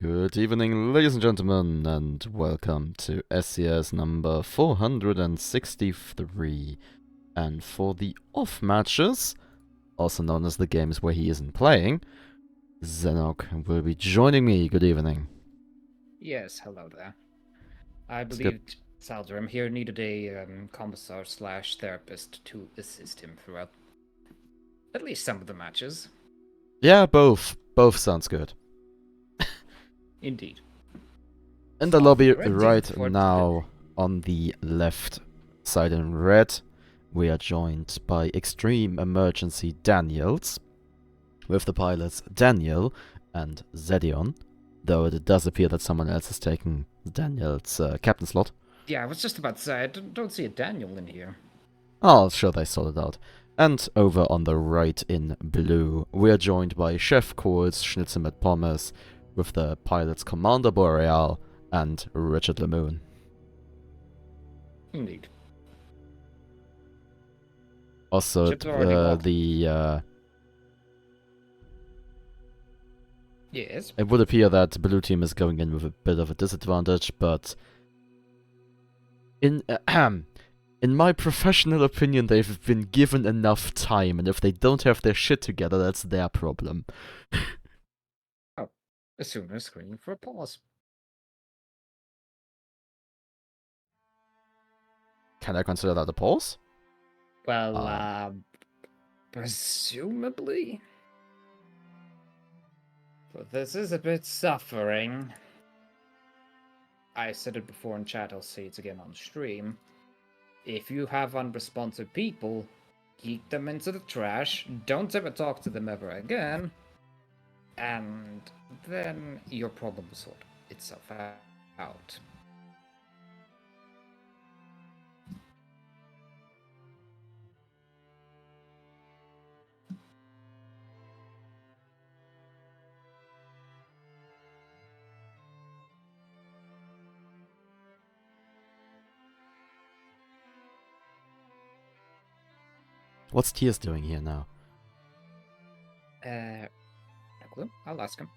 Good evening, ladies and gentlemen, and welcome to SCS number 463. And for the off matches, also known as the games where he isn't playing, Zennoch will be joining me. Good evening. Yes, hello there. I It's good. believe Salderim here needed a commissar slash therapist to assist him throughout at least some of the matches. Yeah, both. Both sounds good. Indeed. In the Are we lobby ready right for today? now, on the left side in red, we are joined by Extreme Emergency Daniels, with the pilots Daniel and Zedion, though it does appear that someone else is taking Daniel's captain slot. Yeah, I was just about to say, I don't see a Daniel in here. I'll sure they sort it out. And over on the right in blue, we are joined by Chef Kohls, Schnitzel mit Pommes, with the pilots Commander Boreal and Richard Lemoon. Indeed. Also, Ship's already walked. Yes. it would appear that blue team is going in with a bit of a disadvantage, but in in my professional opinion, they've been given enough time, and if they don't have their shit together, that's their problem. Oh, assume they're screening for a pause. Can I consider that a pause? Well, presumably. But this is a bit suffering. I said it before in chat, I'll say it again on stream. If you have unresponsive people, keep them into the trash, don't ever talk to them ever again, and then your problem will sort itself out. What's Tears doing here now? No clue. I'll ask him.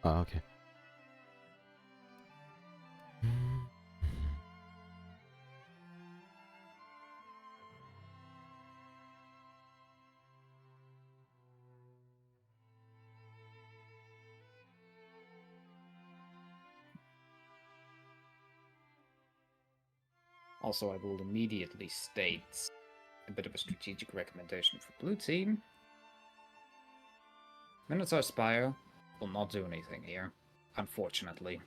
Oh, okay. Also, I will immediately state a bit of a strategic recommendation for blue team. Minotaur Spire will not do anything here, unfortunately.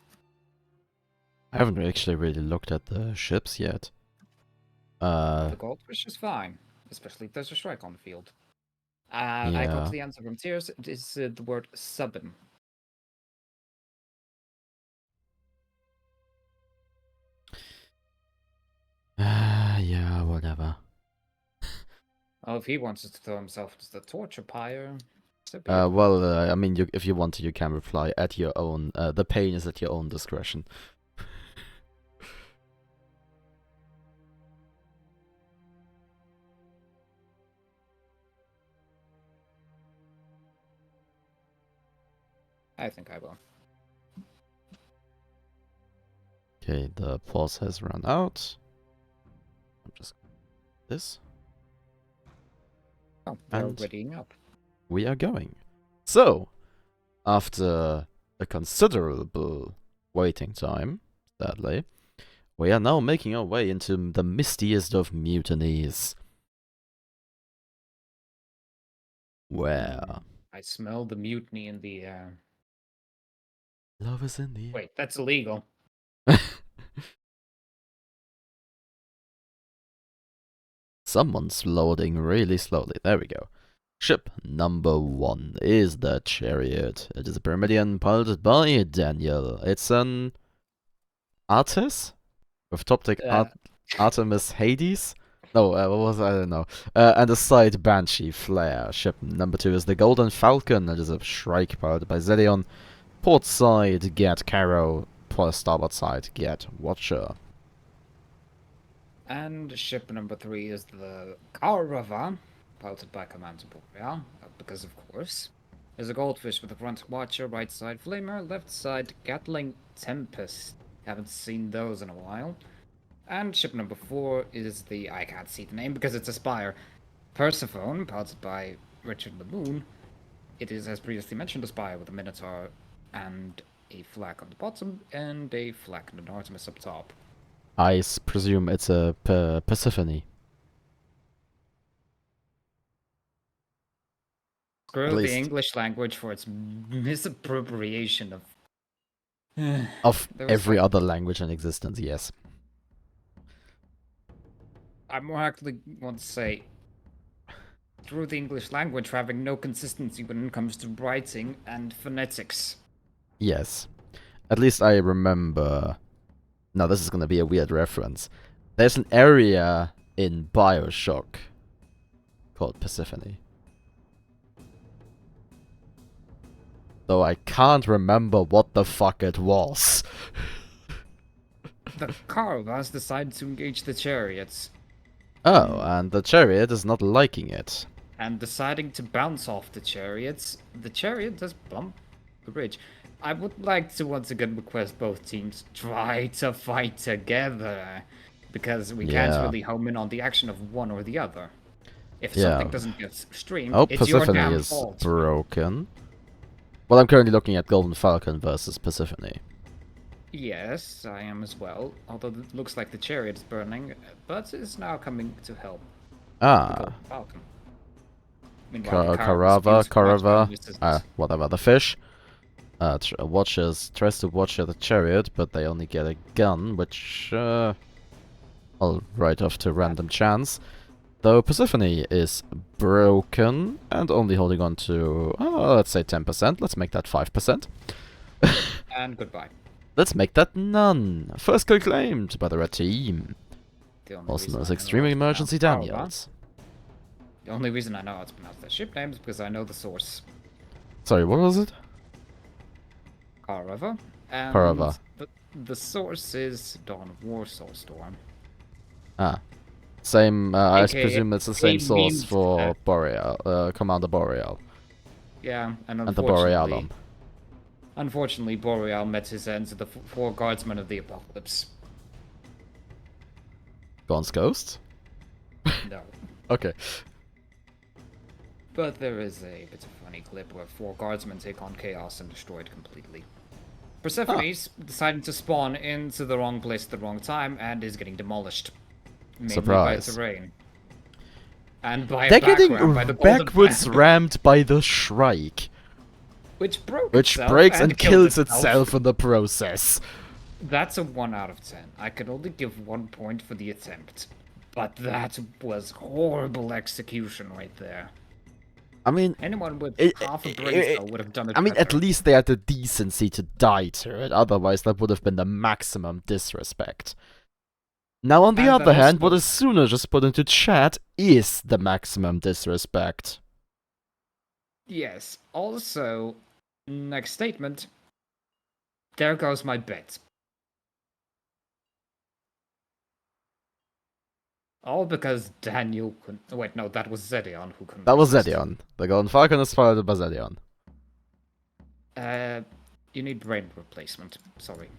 I haven't actually really looked at the ships yet. The Goldfish is fine, especially if there's a strike on the field. I got Yeah. the answer from Tears. It is the word subbin. Yeah, whatever. Oh, if he wants to throw himself into the torture pyre, so be it. Well, I mean, if you want to, you can reply at your own. The pain is at your own discretion. I think I will. Okay, the pause has run out. I'm just this. Oh, they're And readying up. we are going. So, after a considerable waiting time, sadly, we are now making our way into the mistiest of mutinies. Where I smell the mutiny in the air. love is in the air. Wait, that's illegal. Someone's loading really slowly. There we go. Ship number 1 is the Chariot. It is a Pyramidion piloted by Daniel. It's an Artis? With top deck Artemis Hades? No, what was I don't know. And a side Banshee Flare. Ship number 2 is the Golden Falcon. It is a Shrike piloted by Zedion. Port side, get Caro. Starboard side, get Watcher. And ship number 3 is the Caravan, piloted by Commander Boreal, because of course. There's a goldfish with the front watcher, right side flamer, left side Gatling Tempest. Haven't seen those in a while. And ship number 4 is the, I can't see the name because it's a spire, Persephone, piloted by Richard Lamoon. It is, as previously mentioned, a spire with a Minotaur and a flag on the bottom and a flag and an Artemis up top. I presume it's a Persephone. At Screw the least. English language for its misappropriation of Of There was every like- other language in existence, yes. I more actually want to say through the English language for having no consistency when it comes to writing and phonetics. Yes. At least I remember. Now, this is gonna be a weird reference. There's an area in Bioshock called Persephone. Though I can't remember what the fuck it was. The Caravas decided to engage the chariots Oh, and the chariot is not liking it. and deciding to bounce off the chariots. The chariot does bump the bridge. I would like to once again request both teams try to fight together because we can't Yeah. really home in on the action of one or the other. If Yeah. something doesn't get streamed, Oh, it's your Persephone damn is fault. broken. Well, I'm currently looking at Golden Falcon versus Persephone. Yes, I am as well. Although it looks like the chariot is burning, but is now coming to help the Ah, Golden Falcon. Meanwhile, the Karava, resistance. whatever, the fish. Tries to watch the chariot, but they only get a gun, which I'll write off to random chance. Though Persephone is broken and only holding on to, let's say 10%. Let's make that 5%. And goodbye. Let's make that none. First kill claimed by the red team. The only Also reason known as I know Extreme how to Emergency pronounce Karava- Daniels. The only reason I know how to pronounce their ship names is because I know the source. Sorry, what was it? Karava. And Karava. the source is Dawn of War Soulstorm. Ah. Same, I AKA presume it's the same source means, for Boreal, Commander Boreal. Yeah, and And the unfortunately, Borealum. unfortunately, Boreal met his ends at the four guardsmen of the apocalypse. Gaunt's Ghost? No. Okay. But there is a bit of a funny clip where four guardsmen take on Chaos and destroy it completely. Persephone's deciding to spawn into the wrong place at the wrong time and is getting demolished. Mainly Surprise. by terrain. And by They're a background getting by the golden backwards fan, rammed by the Shrike, which broke which itself breaks and killed kills itself in the process. That's a 1 out of 10. I could only give 1 point for the attempt. But that was horrible execution right there. I mean, Anyone with It- half a it- brain cell would have done it I mean, at better. least they had the decency to die to it. Otherwise, that would have been the maximum disrespect. Now, on the And other that hand, also- what Asuna just put into chat is the maximum disrespect. Yes. Also, next statement. There goes my bet. All because Daniel couldn't... Wait, no, that was Zedion who couldn't That was resist. Zedion. The Golden Falcon is followed by Zedion. You need brain replacement. Sorry.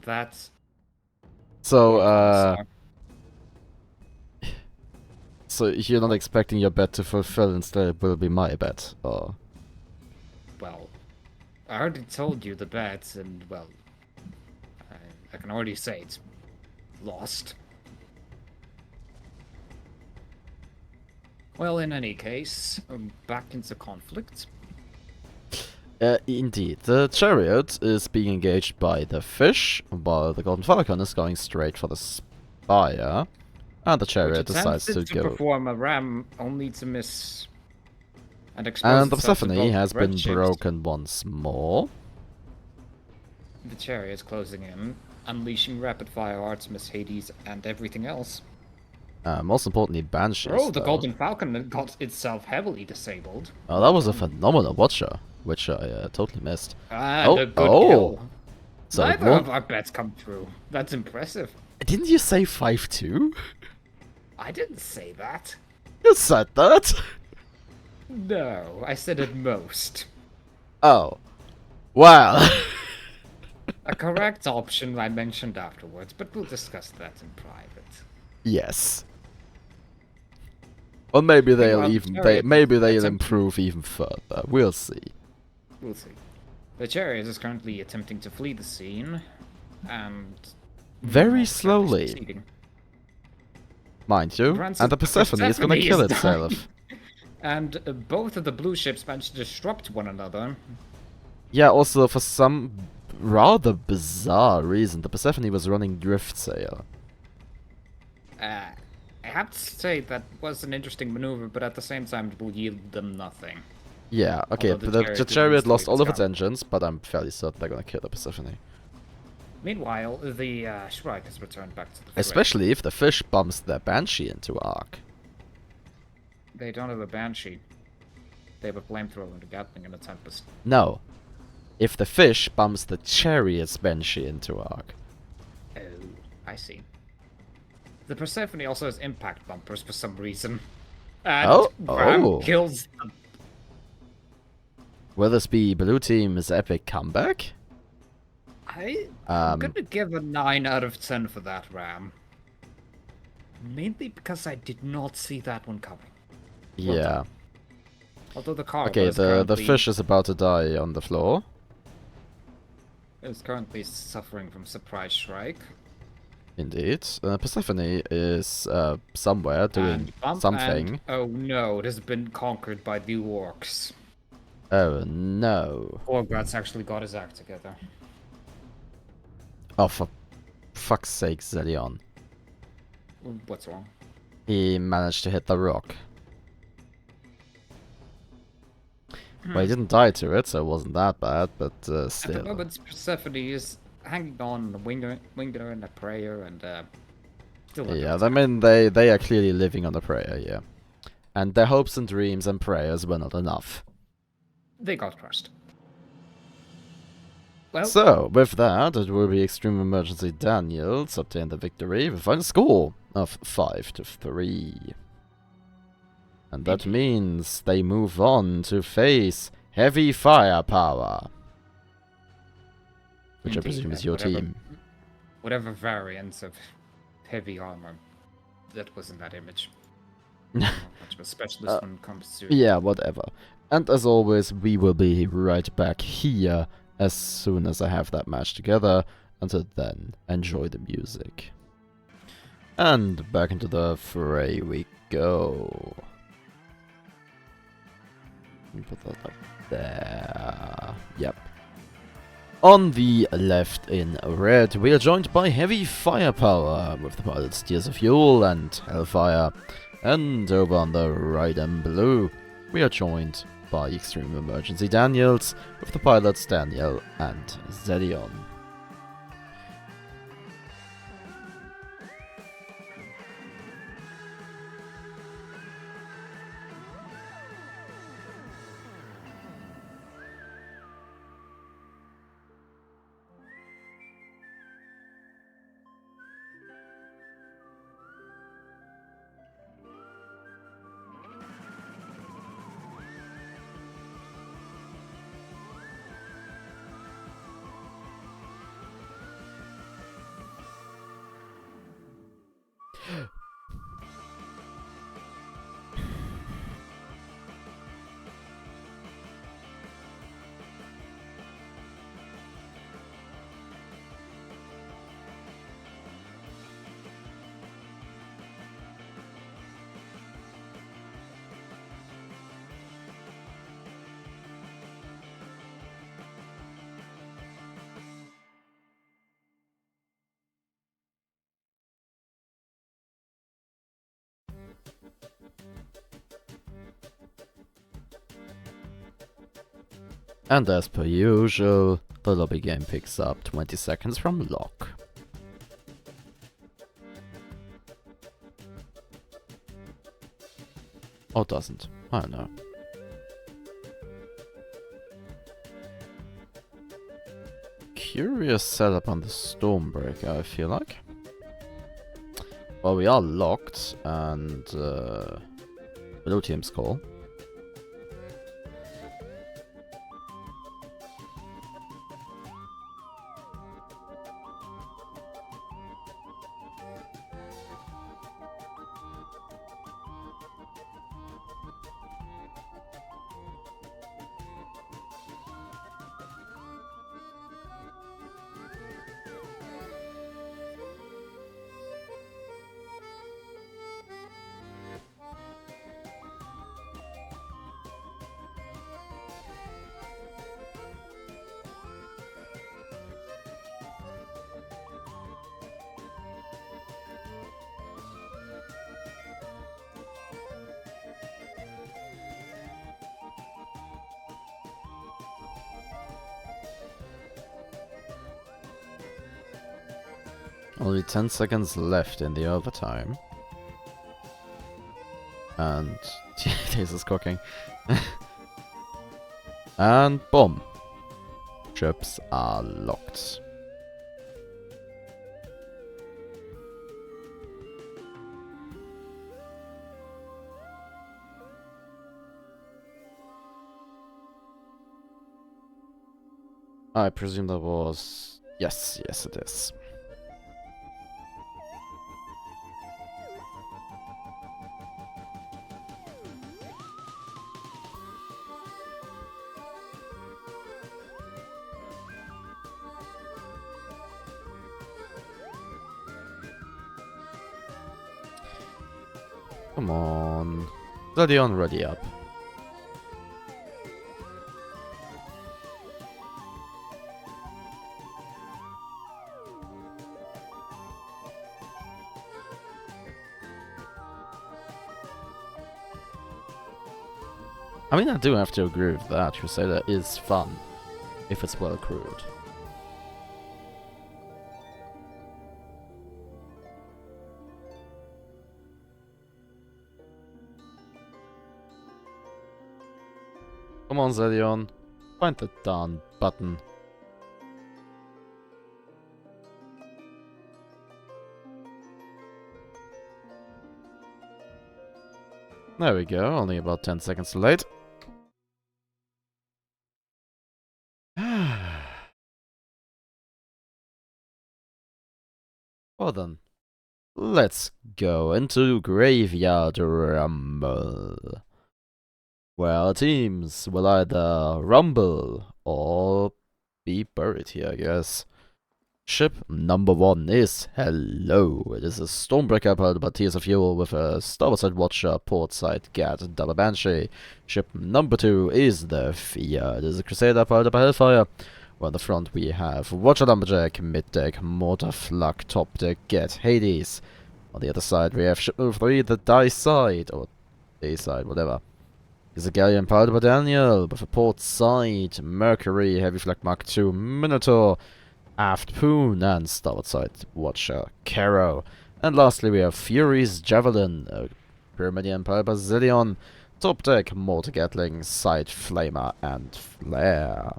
That's... So, Commissar. so you're not expecting your bet to fulfill, instead it will be my bet, or... Well, I already told you the bet, and, well... I can already say it's... lost. Well, in any case, back into conflict. Indeed. The chariot is being engaged by the fish, while the Golden Falcon is going straight for the spire. And the chariot Which decides to attempted to go. perform a ram only to miss. And expose And the itself to Persephone both has red been ships. broken once more. The chariot closing in, unleashing rapid fire Artemis, Hades, and everything else. Most importantly, Banshees. Oh, the though. Golden Falcon got itself heavily disabled. Oh, that was a phenomenal watcher, which I totally missed. And Oh, a good oh. kill. So it Neither won't... of our bets come true. That's impressive. Didn't you say 5-2? I didn't say that. You said that. No, I said at most. Oh. Well. A correct option I mentioned afterwards, but we'll discuss that in private. Yes. Or maybe they'll Meanwhile, the even chariot maybe is they'll attempting- improve even further. We'll see. We'll see. The chariot is currently attempting to flee the scene, and Very most likely slowly. succeeding. Mind you, Granted, and the Persephone is gonna Persephone kill is itself. dying. And both of the blue ships managed to disrupt one another. Yeah, also for some rather bizarre reason, the Persephone was running drift sail. I have to say that was an interesting maneuver, but at the same time it will yield them nothing. Yeah, okay, Although but the chariot lost all of its engine. engines, but I'm fairly certain they're gonna kill the Persephone. Meanwhile, the Shrike has returned back to the fray. Especially if the fish bumps their Banshee into Ark. They don't have a Banshee. They have a flamethrower and a Gatling and a Tempest. No. If the fish bumps the chariot's Banshee into Ark. Oh, I see. The Persephone also has impact bumpers for some reason. And Ram kills them. Will this be Blue Team's epic comeback? I'm gonna give a 9 out of 10 for that, Ram. Mainly because I did not see that one coming. Well Yeah. done. Although the car Okay, is the fish is about to die on the floor. currently suffering from surprise strike. Indeed. Persephone is somewhere doing something. And, oh no, it has been conquered by the orcs. Oh no. Orgrat's actually got his act together. Oh, for fuck's sake, Zelion. What's wrong? He managed to hit the rock. Well, he didn't die to it, so it wasn't that bad, but still. At the moment, Persephone is hanging on, a winger and a prayer, and still. Yeah, I mean, they are clearly living on a prayer, yeah. And their hopes and dreams and prayers were not enough. They got crushed. Well, So, with that, it will be Extreme Emergency Daniels obtain the victory with a final score of 5-3. And that means they move on to face Heavy Firepower. Which I presume is your team. Whatever variants of heavy armor that was in that image. Not much of a specialist when it comes to... Yeah, whatever. And as always, we will be right back here as soon as I have that match together. Until then, enjoy the music. And back into the fray we go. Put that like there. Yep. On the left in red, we are joined by Heavy Firepower, with the pilots Tears of Fuel and Hellfire. And over on the right in blue, we are joined by Extreme Emergency Daniels, with the pilots Daniel and Zedion. And as per usual, the lobby game picks up 20 seconds from lock. Or doesn't. I don't know. Curious setup on the Stormbreaker, I feel like. Well, we are locked, and Blue team's call. Only 10 seconds left in the overtime. And this is cooking. And boom. Ships are locked. I presume that was... Yes, yes it is. Come on. Zedion, ready up. I mean, I do have to agree with that. Crusader is fun, if it's well crewed. Come on, Zedion. Find the darn button. There we go, only about 10 seconds late. Well then, let's go into Graveyard Rumble. Where our teams will either rumble or be buried here, I guess. Ship number 1 is Hello. It is a Stormbreaker powered by Tears of Fuel with a starboard Watcher, port side Gat, double Banshee. Ship number 2 is the Fear. It is a Crusader powered by Hellfire. Well, on the front we have Watcher Lumberjack, mid deck Mortar Flak, top deck Gat, Hades. On the other side we have ship number 3, the Die Side, or D side, whatever. Is a Galleon powered by Daniel with a port side Mercury, Heavy Flak Mark II, Minotaur, aft Poon, and starboard side Watcher Caro. And lastly we have Fury's Javelin, a Pyramidian powered by Zillion, top deck Mortar Gatling, side Flamer, and Flare.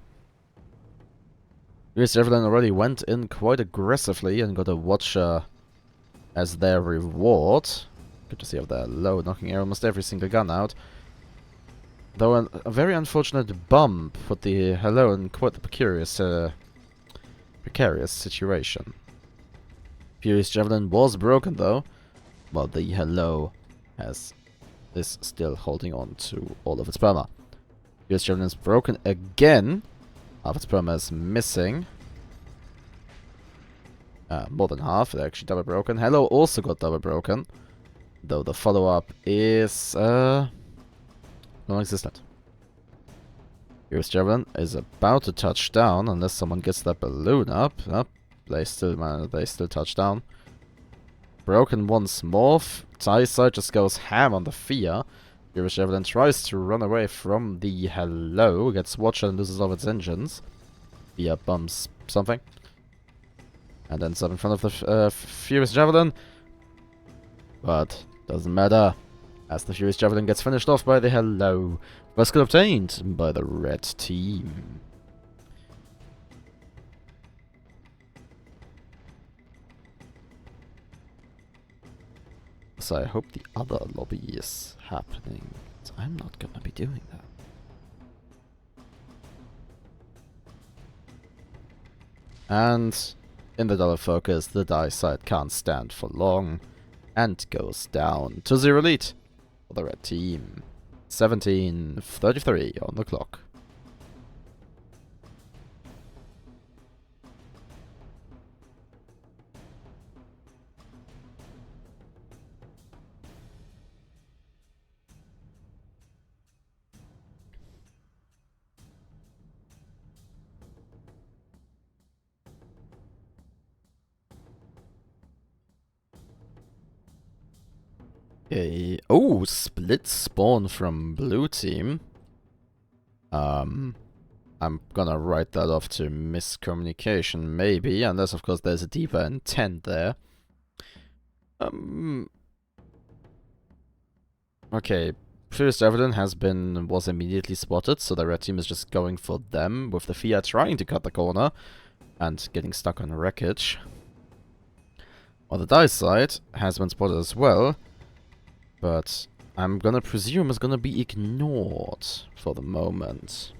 Fury's Javelin already went in quite aggressively and got a Watcher as their reward. Good to see how they're low, knocking almost every single gun out. Though a very unfortunate bump put the Hello in quite the precarious situation. Fury's Javelin was broken though, while the Hello is still holding on to all of its perma. Fury's Javelin is broken again. Half its perma is missing. More than half, it's actually double broken. Hello also got double broken, though the follow-up is non-existent. Fury's Javelin is about to touch down unless someone gets that balloon up. They still touch down. Broken once more. TIE side just goes ham on the Fear. Fury's Javelin tries to run away from the Hello, gets Watcher and loses all of its engines. Fear bumps something. And ends up in front of the Fury's Javelin. But doesn't matter, as the Fury's Javelin gets finished off by the Hello. First kill obtained by the red team. So I hope the other lobby is happening. So I'm not gonna be doing that. And in the dollar focus, the dice side can't stand for long and goes down to 0 lead for the red team. 17:33 on the clock. Okay. Oh, split spawn from blue team. I'm gonna write that off to miscommunication, maybe, unless of course there's a deeper intent there. Okay. First Javelin was immediately spotted, so the red team is just going for them, with the Fia trying to cut the corner and getting stuck on wreckage. While the dice side has been spotted as well, but I'm gonna presume it's gonna be ignored for the moment.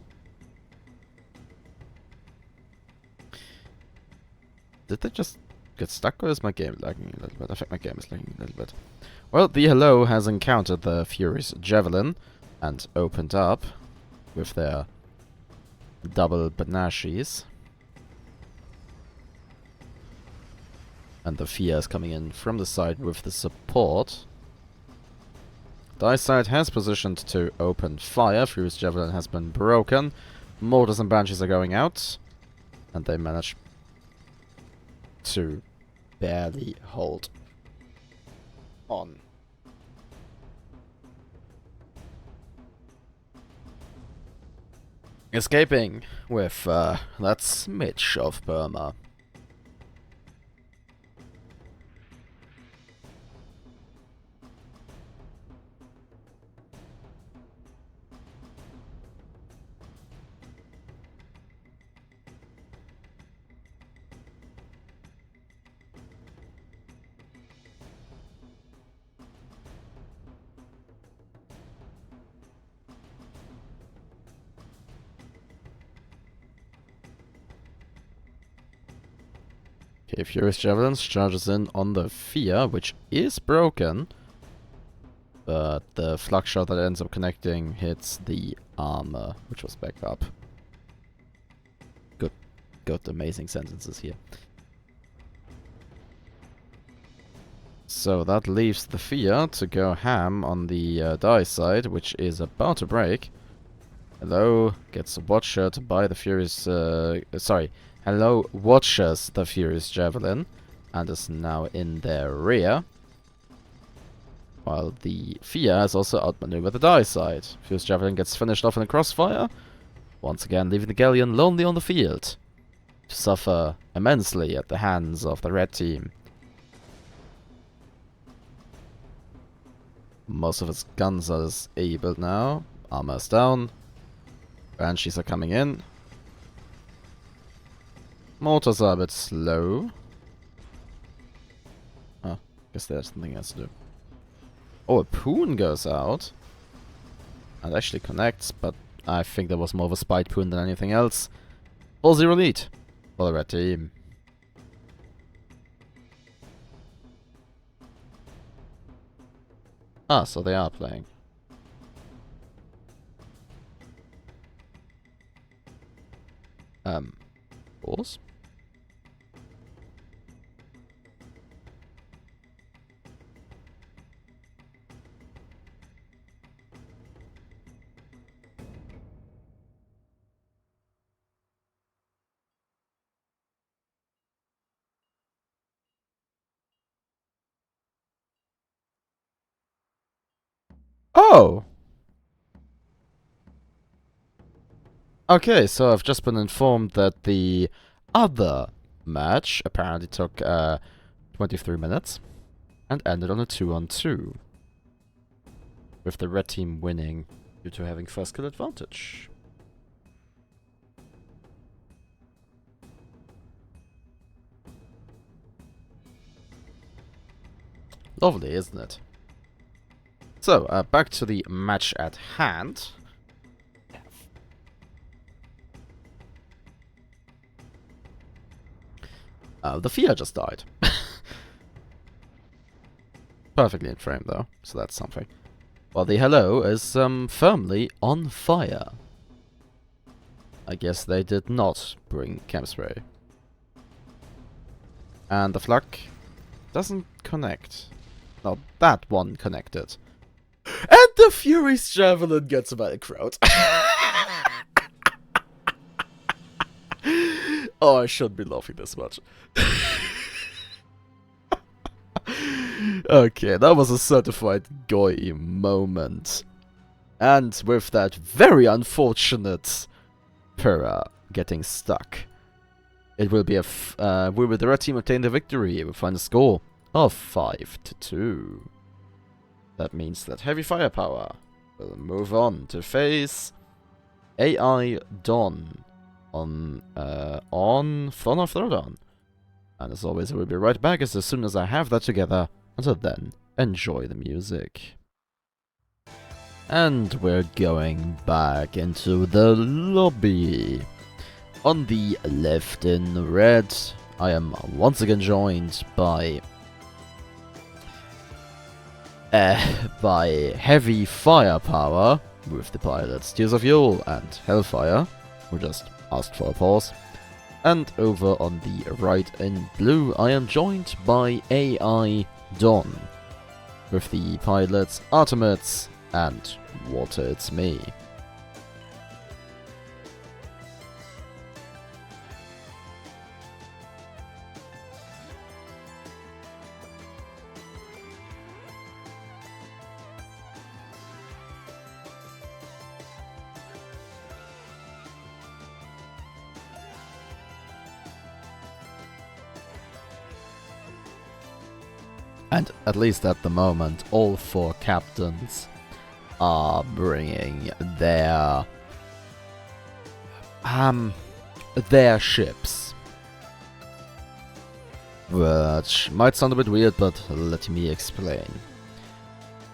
Did they just get stuck, or is my game lagging a little bit? I think my game is lagging a little bit. Well, the Hello has encountered the Fury's Javelin and opened up with their double Banashis. And the Fia is coming in from the side with the support. Dice side has positioned to open fire. Fury's Javelin has been broken. Mortars and Banshees are going out. And they manage to barely hold on. Escaping with that smidge of Burma. Okay, Furious Javelin charges in on the Fia, which is broken. But the flux shot that ends up connecting hits the armor, which was back up. Good. Got amazing sentences here. So that leaves the Fia to go ham on the die side, which is about to break. Hello gets watched by the Furious... Hello watches the Furious Javelin and is now in their rear. While the Fia has also outmaneuvered the die side. Furious Javelin gets finished off in a crossfire. Once again leaving the Galleon lonely on the field. To suffer immensely at the hands of the red team. Most of its guns are disabled now. Armor is down. Banshees are coming in. Mortars are a bit slow. Oh, guess there's something else to do. Oh, a Poon goes out. And actually connects, but I think there was more of a spite Poon than anything else. 4-0 lead for the red team. Ah, so they are playing. Pause? Oh! Okay, so I've just been informed that the other match apparently took 23 minutes and ended on a 2-on-2. With the red team winning due to having first kill advantage. Lovely, isn't it? So, back to the match at hand. The Fia just died. Perfectly in frame, though, so that's something. Well, the Hello is firmly on fire. I guess they did not bring Camp Spray. And the Flak doesn't connect. No, that one connected. And the Fury's Javelin gets by the crowd. Oh, I shouldn't be laughing this much. Okay, that was a certified goy moment. And with that very unfortunate Pyrrha getting stuck, it will be will the red team obtain the victory with a final score of 5-2. That means that Heavy Firepower will move on to face AI Dawn on Throne of Throwdown. And as always, I will be right back as soon as I have that together. Until then, enjoy the music. And we're going back into the lobby. On the left in red, I am once again joined by Heavy Firepower with the pilots Tears of Yule and Hellfire, who just asked for a pause. And over on the right in blue, I am joined by AI Dawn with the pilots Artemis and Water It's Me. And at least at the moment, all four captains are bringing their ships. Which might sound a bit weird, but let me explain.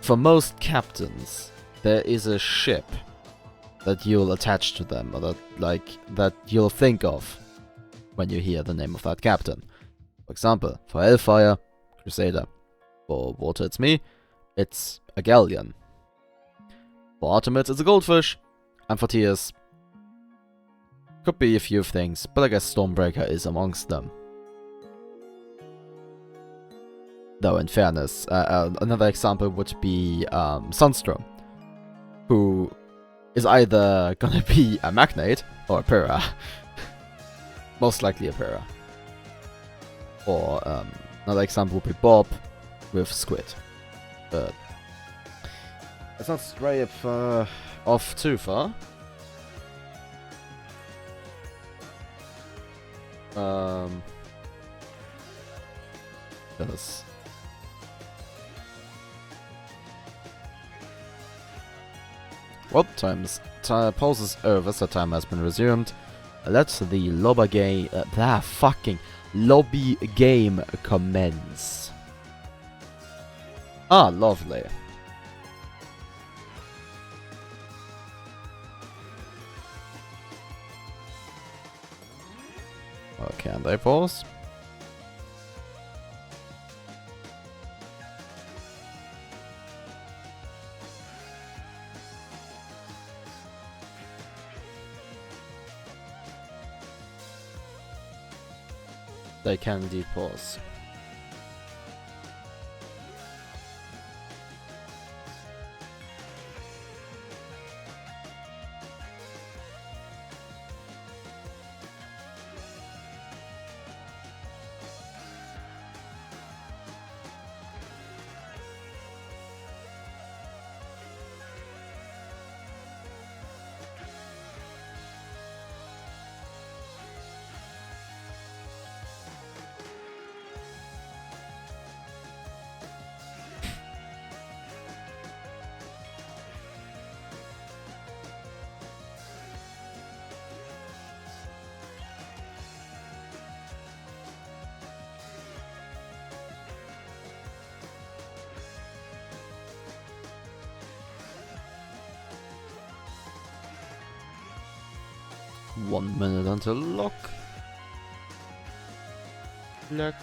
For most captains, there is a ship that you'll attach to them, or that you'll think of when you hear the name of that captain. For example, for Hellfire, Crusader. For Water It's Me, it's a galleon. For Artemis, it's a goldfish. And for Tears, could be a few things, but I guess Stormbreaker is amongst them. Though in fairness, another example would be Sunstrom, who is either gonna be a Magnate or a Pyrrha. Most likely a Pyrrha. Or another example would be Bob with Squid. But let's not stray off too far. Because well, pause is over, so time has been resumed. Let the lobby game commence. Ah, lovely. Okay, and I pause. They can indeed pause. 1 minute until lock. Lock.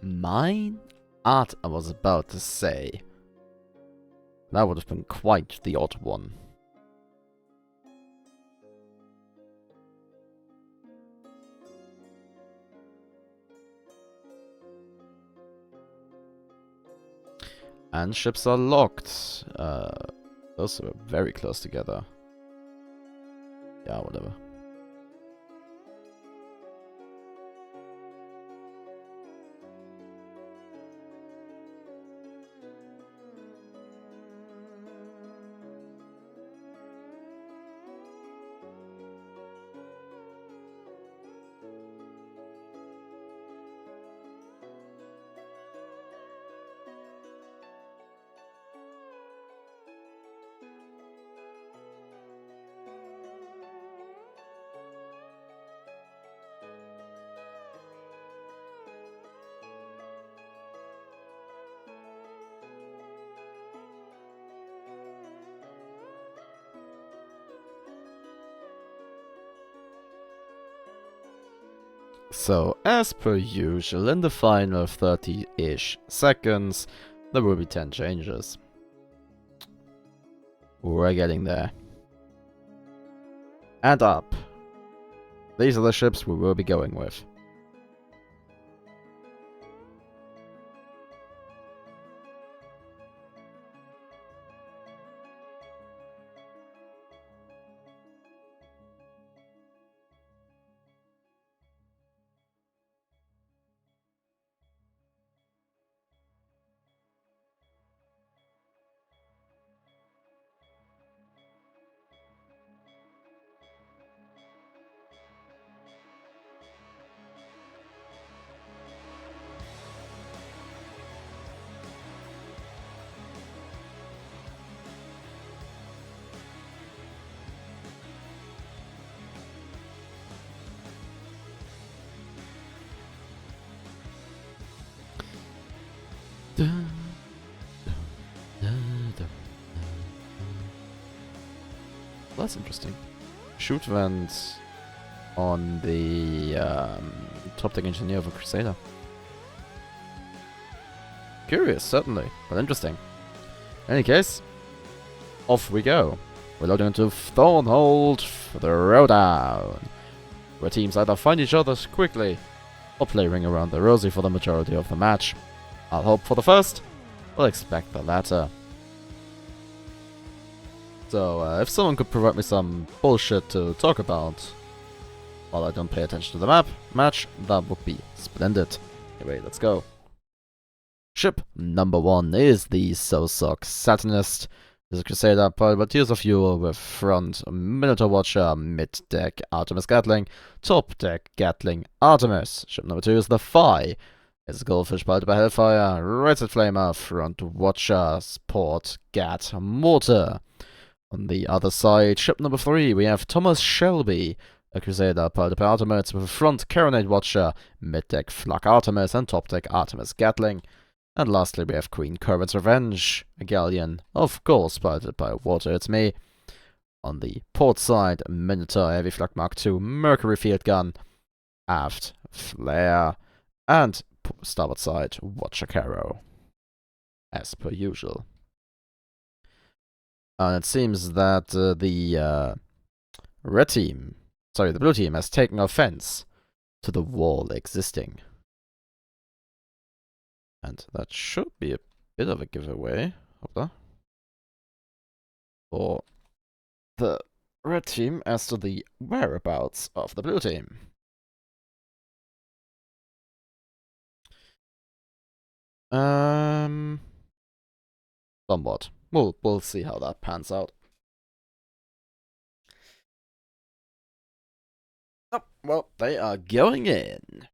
Mine art, I was about to say. That would have been quite the odd one. And ships are locked. Those are very close together. Yeah, whatever. So, as per usual, in the final 30-ish seconds, there will be 10 changes. We're getting there. And up. These are the ships we will be going with. That's interesting. Shoot vent on the top deck engineer of a Crusader. Curious, certainly, but interesting. In any case, off we go. We're loading into Thornhold for the Rowdown, where teams either find each other quickly or play Ring Around the Rosie for the majority of the match. I'll hope for the first, we'll expect the latter. So, if someone could provide me some bullshit to talk about while I don't pay attention to the match, that would be splendid. Anyway, let's go. Ship number 1 is the Sosok Satanist. This is a Crusader powered by Tears of Fuel with front Minotaur Watcher, mid-deck Artemis Gatling, top-deck Gatling Artemis. Ship number 2 is the Phi. It's a Goldfish powered by Hellfire, right-side Flamer, front Watcher, port Gat Mortar. On the other side, ship number 3, we have Thomas Shelby, a Crusader powered by Artemis with a front Caronade Watcher, mid-deck Flak Artemis, and top-deck Artemis Gatling. And lastly, we have Queen Corvin's Revenge, a galleon, of course, powered by Water It's Me. On the port side, Minotaur Heavy Flak Mark II Mercury Field Gun, aft Flare, and starboard side Watcher Caro, as per usual. And it seems that the blue team has taken offense to the wall existing. And that should be a bit of a giveaway. For the red team as to the whereabouts of the blue team. somewhat. We'll see how that pans out. Oh, well, they are going in.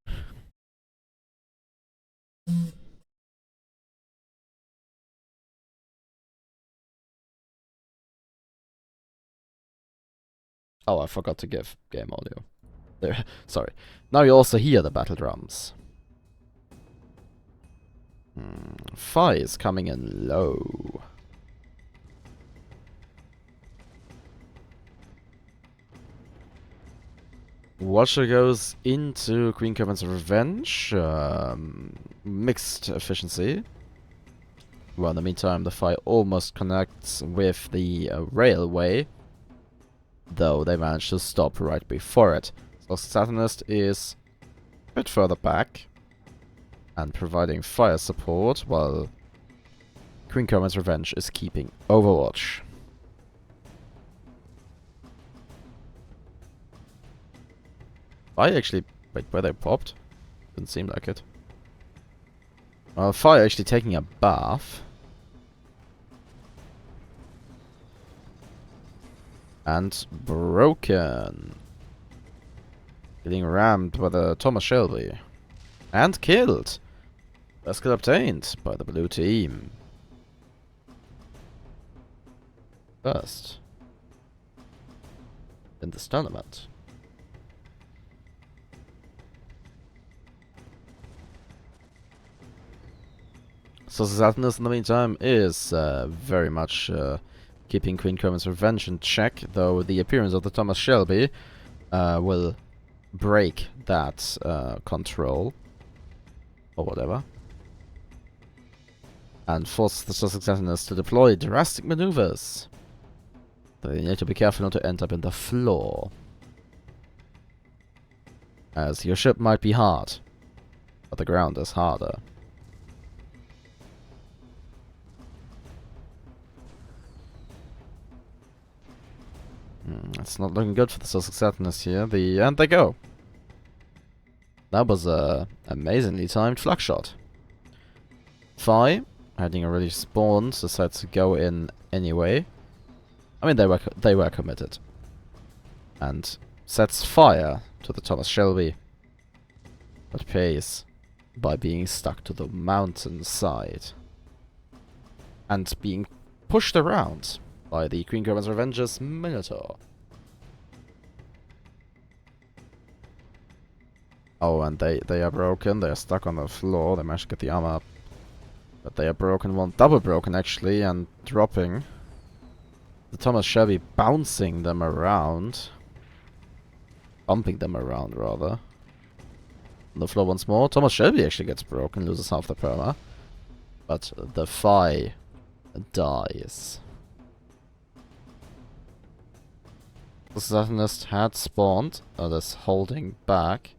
Oh, I forgot to give game audio. There, sorry. Now you also hear the battle drums. Fi is coming in low. Watcher goes into Queen Covenant's Revenge. Mixed efficiency. Well, in the meantime, the Fi almost connects with the railway, though they managed to stop right before it. So Satanist is a bit further back and providing fire support, while Queen Covenant's Revenge is keeping Overwatch. Fire actually... Wait, were they popped? Didn't seem like it. Well, Fire actually taking a bath. And broken. Getting rammed by the Thomas Shelby. And killed. First kill obtained by the blue team. First. In this tournament. So Satanist in the meantime is very much keeping Queen Covenant's Revenge in check, though the appearance of the Thomas Shelby will break that control, or whatever, and force the Sussex Satanist to deploy drastic maneuvers. They need to be careful not to end up in the floor, as your ship might be hard, but the ground is harder. It's not looking good for the Sussex Satanist here. And they go. That was a amazingly timed flak shot. Fi, having already spawned, decides to go in anyway. I mean, they were committed, and sets fire to the Thomas Shelby, but pays by being stuck to the mountainside and being pushed around by the Queen Covenant's Revenge's Minotaur. Oh, and they are broken. They are stuck on the floor. They managed to get the armor up, but they are broken. One double broken actually, and dropping. The Thomas Shelby bouncing them around, bumping them around rather. On the floor once more. Thomas Shelby actually gets broken, loses half the perma, but the Fi dies. The Satanist had spawned, is holding back.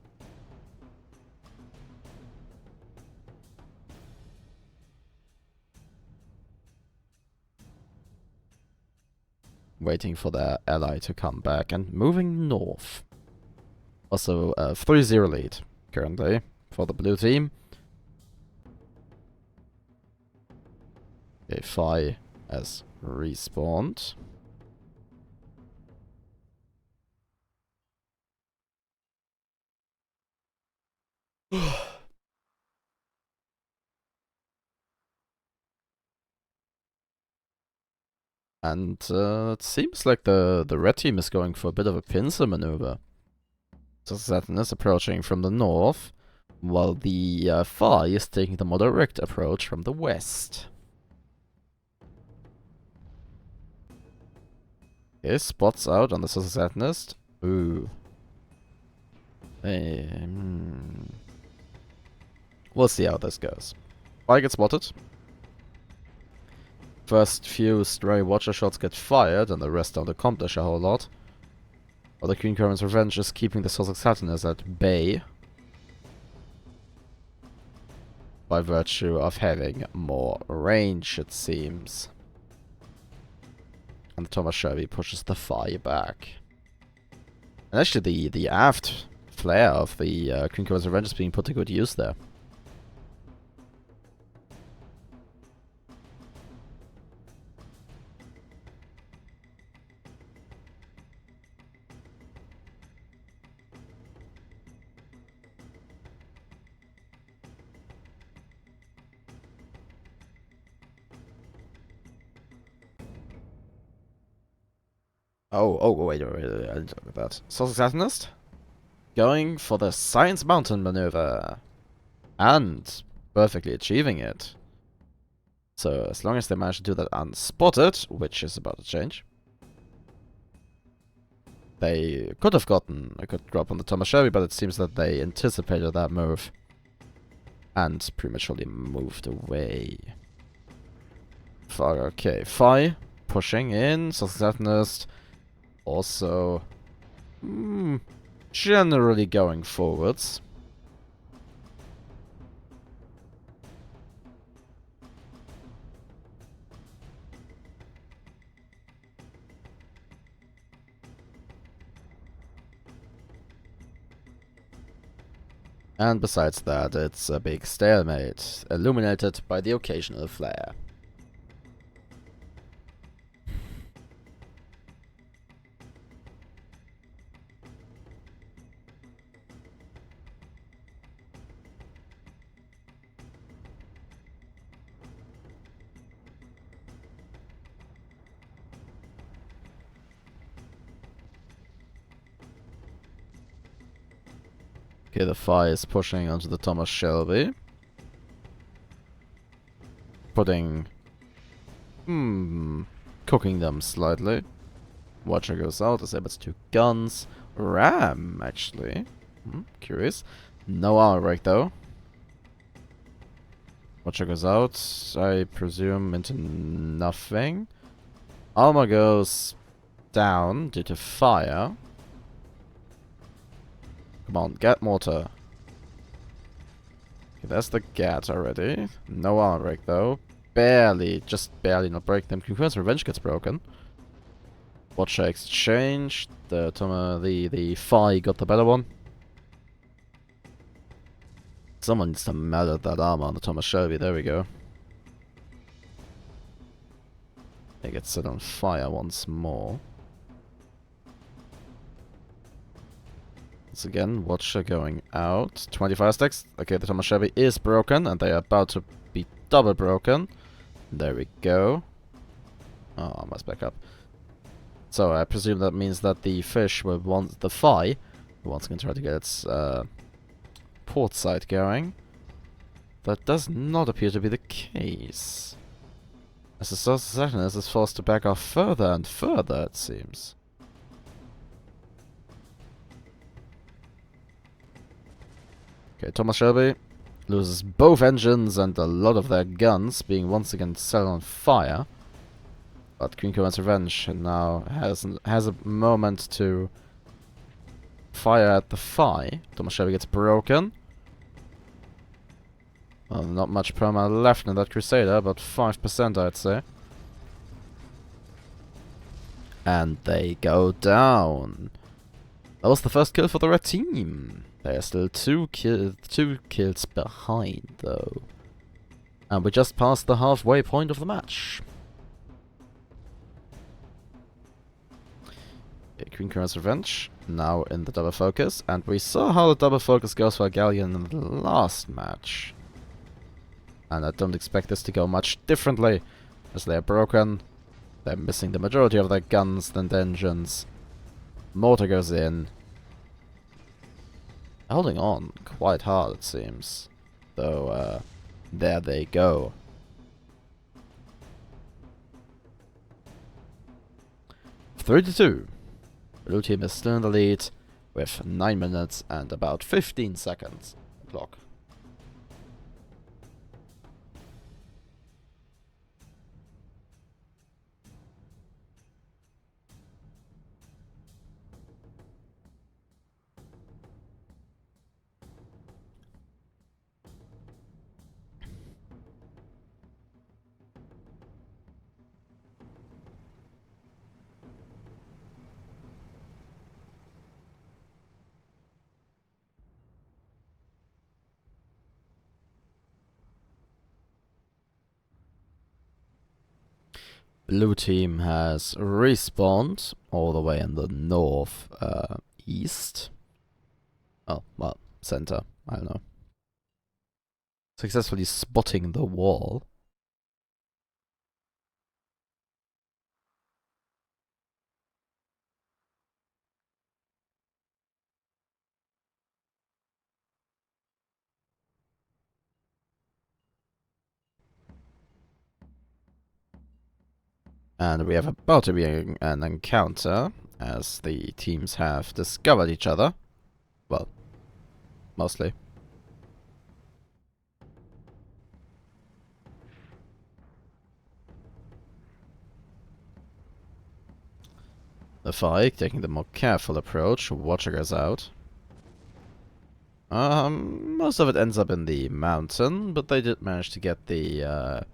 Waiting for their ally to come back and moving north. Also, 3-0 lead currently for the blue team. Okay, Fi has respawned. And it seems like the red team is going for a bit of a pincer maneuver. So Saturn is approaching from the north, while the Fi is taking the more direct approach from the west. Okay, spots out on the Satanist. Ooh. Hey, We'll see how this goes. Fi gets spotted. First few stray Watcher shots get fired, and the rest don't accomplish a whole lot. While the Queen Covenant's Revenge is keeping the Sussex Satanist at bay, by virtue of having more range, it seems. And the Thomas Shelby pushes the Fi back. And actually, the aft flare of the Queen Covenant's Revenge is being put to good use there. Oh, wait, I didn't look at that. Source Satanist? Going for the Science Mountain maneuver. And perfectly achieving it. So, as long as they manage to do that unspotted, which is about to change, they could have gotten a good drop on the Thomas Shelby, but it seems that they anticipated that move and prematurely moved away. Okay, Phi pushing in, Satanist also generally going forwards. And besides that, it's a big stalemate, illuminated by the occasional flare. Okay, the Phi is pushing onto the Thomas Shelby. Putting... cooking them slightly. Watcher goes out, disables 2 guns. Ram, actually. Curious. No armor break, though. Watcher goes out, I presume, into nothing. Armor goes down due to fire. Come on, get mortar. Okay, there's the Gat already. No armor break, though. Barely, just barely not break them. Concurrence Revenge gets broken. Watcher exchange. The Phi got the better one. Someone needs to melt that armor on the Thomas Shelby. There we go. It gets set on fire once more. Once again, Watcher going out. 25 stacks. Okay, the Thomas Shelby is broken, and they are about to be double broken. There we go. Oh, I must back up. So I presume that means that the fish will want the Phi once again try to get its port side going. That does not appear to be the case. As the Satanist is forced to back off further and further, it seems. Okay, Thomas Shelby loses both engines and a lot of their guns, being once again set on fire. But Queen Cohen's Revenge now has a moment to fire at the Phi. Thomas Shelby gets broken. Well, not much perma left in that Crusader, but 5% I'd say. And they go down. That was the first kill for the red team. They are still two kills behind, though. And we just passed the halfway point of the match. Queen Cohen's Revenge, now in the double focus. And we saw how the double focus goes for a Galleon in the last match. And I don't expect this to go much differently, as they are broken. They're missing the majority of their guns and engines. Mortar goes in. Holding on quite hard, it seems. Though, there they go. Three to 2. Blue team is still in the lead with 9 minutes and about 15 seconds. Clock. Blue team has respawned all the way in the north east. Oh, well, center. I don't know. Successfully spotting the wall. And we have about to be an encounter, as the teams have discovered each other. Well, mostly. The Fike taking the more careful approach, watching us out. Most of it ends up in the mountain, but they did manage to get the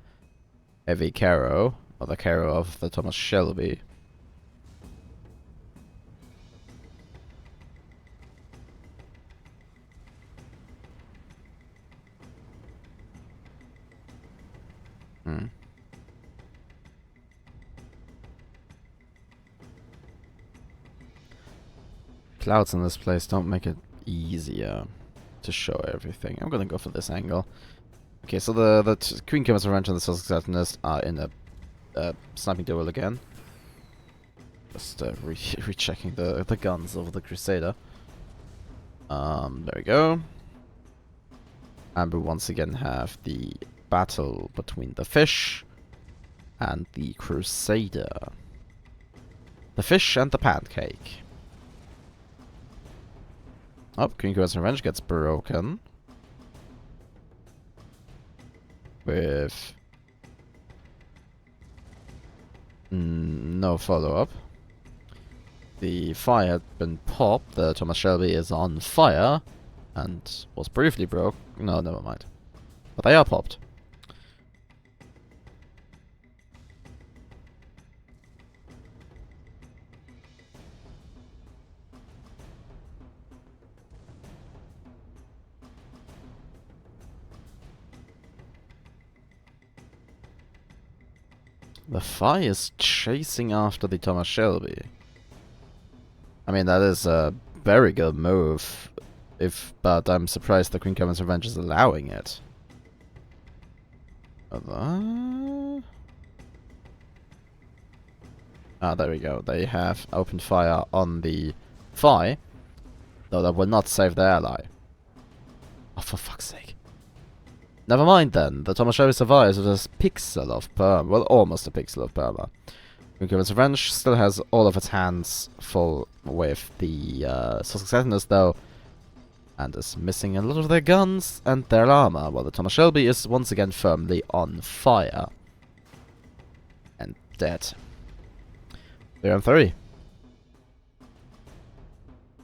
heavy Caro, or the Caro of the Thomas Shelby. Clouds in this place don't make it easier to show everything. I'm gonna go for this angle. Okay, so the Queen Kimmer's Revenge and the Sussex Satanist are in a sniping duel again. Just rechecking the guns of the Crusader. There we go. And we once again have the battle between the fish and the Crusader. The fish and the pancake. Oh, Queen Kimmer's Revenge gets broken. With no follow-up. The fire had been popped. The Thomas Shelby is on fire and was briefly broke. No, never mind. But they are popped. The fire is chasing after the Thomas Shelby. I mean, that is a very good move, but I'm surprised the Queen Kimmer's Revenge is allowing it. There we go. They have opened fire on the Fi, though that will not save their ally. Oh, for fuck's sake. Never mind then. The Thomas Shelby survives with a pixel of perma. Well, almost a pixel of perma. Queen Kimmer's Revenge still has all of its hands full with the Sussex Satanist, though, and is missing a lot of their guns and their armor, while the Thomas Shelby is once again firmly on fire. And dead. 3-on-3.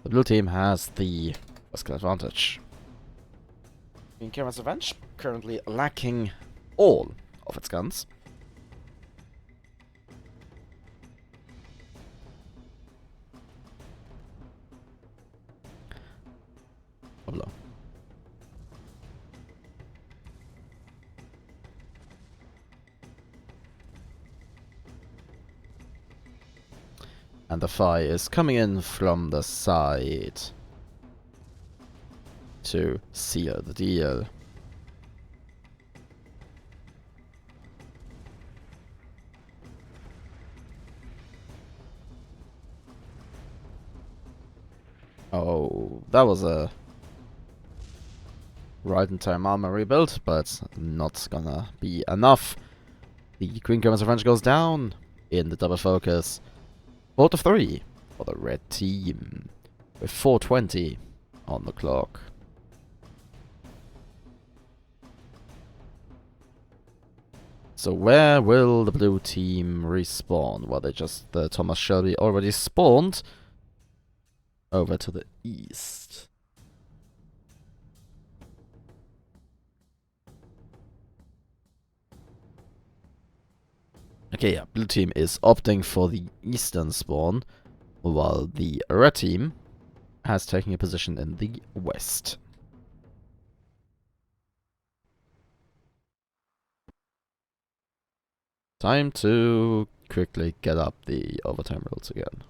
The blue team has the skill advantage. Queen Kimmer's Revenge currently lacking all of its guns. Below. And the fire is coming in from the side to seal the deal. Oh, that was a right in time armor rebuild, but not gonna be enough. The Queen Kimmer's Revenge goes down in the double focus. 4-3 for the red team, with 4:20 on the clock. So where will the blue team respawn? Well, the Thomas Shelby already spawned over to the east. Okay, yeah, blue team is opting for the eastern spawn, while the red team has taken a position in the west. Time to quickly get up the overtime rules again.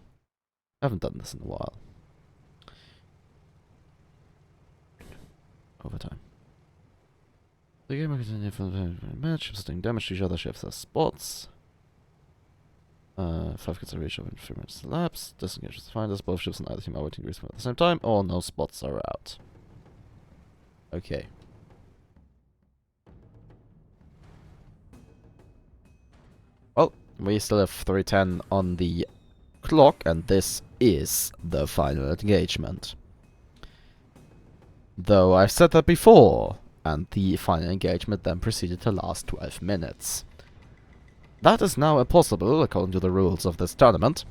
I haven't done this in a while. Overtime. The game will continue for the match. Ships doing damage to each other. Ships have spots. 5 consideration of 3 minutes elapsed. Disengage with the finders. Both ships and either team are waiting to respawn at the same time, or no spots are out. Okay. Well, we still have 3:10 on the clock, and this is the final engagement. Though I've said that before, and the final engagement then proceeded to last 12 minutes. That is now impossible, according to the rules of this tournament.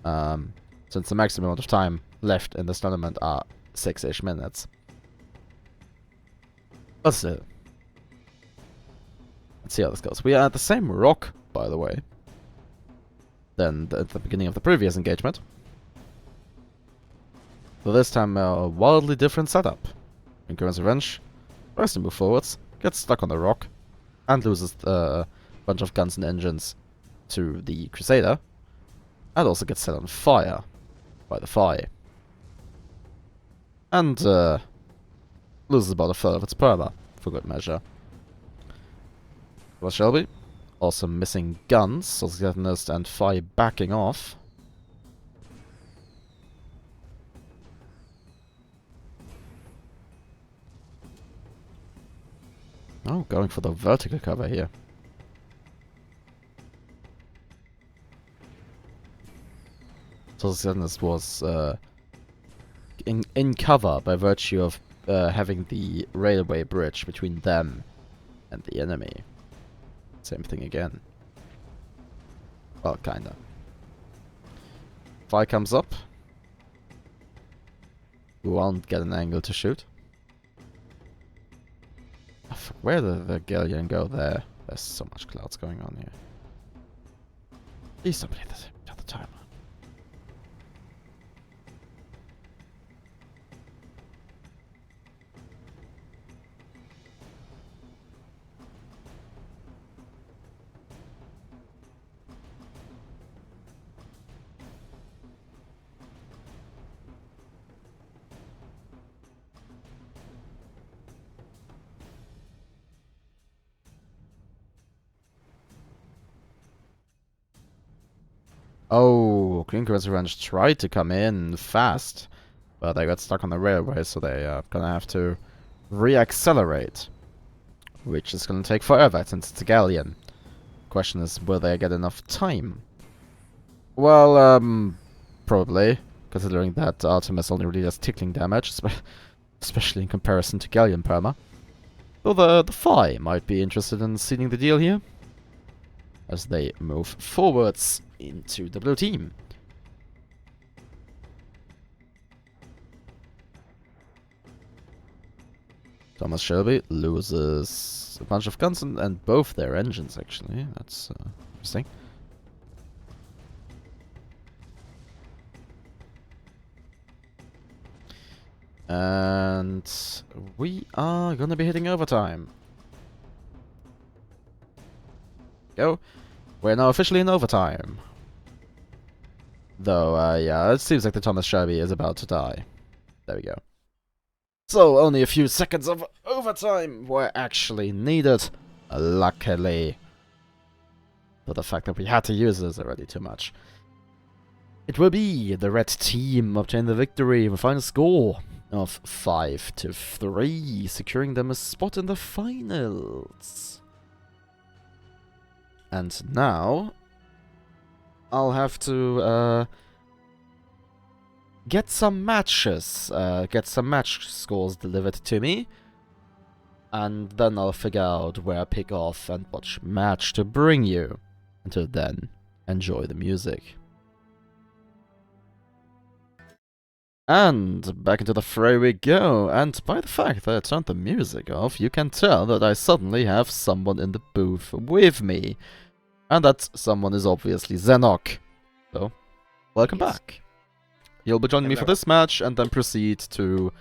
Since the maximum amount of time left in this tournament are 6-ish minutes. But still. Let's see how this goes. We are at the same rock, by the way, than at the beginning of the previous engagement. So this time a wildly different setup. Incurrence Revenge tries to move forwards, gets stuck on the rock, and loses a bunch of guns and engines to the Crusader, and also gets set on fire by the Phi. And loses about a third of its perma, for good measure. Well, Shelby, also missing guns, Societanist and Phi backing off. Oh, going for the vertical cover here. Societanist was in cover by virtue of having the railway bridge between them and the enemy. Same thing again. Well, kinda. Phi comes up. We won't get an angle to shoot. Oh, fuck, where did the galleon go there? There's so much clouds going on here. Please somebody at the timer. Oh, Green Cross Revenge tried to come in fast, but they got stuck on the railway, so they are gonna have to reaccelerate, which is gonna take forever since it's a galleon. Question is, will they get enough time? Well, probably, considering that Artemis only really does tickling damage, especially in comparison to galleon perma. Though the Phi might be interested in sealing the deal here, as they move forwards into the blue team. Thomas Shelby loses a bunch of guns and both their engines, actually. That's interesting. And we are gonna be hitting overtime. Go. We're now officially in overtime. Though, yeah, it seems like the Thomas Shelby is about to die. There we go. So, only a few seconds of overtime were actually needed. Luckily. But the fact that we had to use it is already too much. It will be the red team obtain the victory with a final score of 5-3, securing them a spot in the finals. And now, I'll have to get some matches, get some match scores delivered to me, and then I'll figure out where I pick off and which match to bring you. Until then, enjoy the music. And back into the fray we go, and by the fact that I turned the music off, you can tell that I suddenly have someone in the booth with me. And that someone is obviously Zennoch. So, welcome back. You'll be joining me for this match, and then proceed to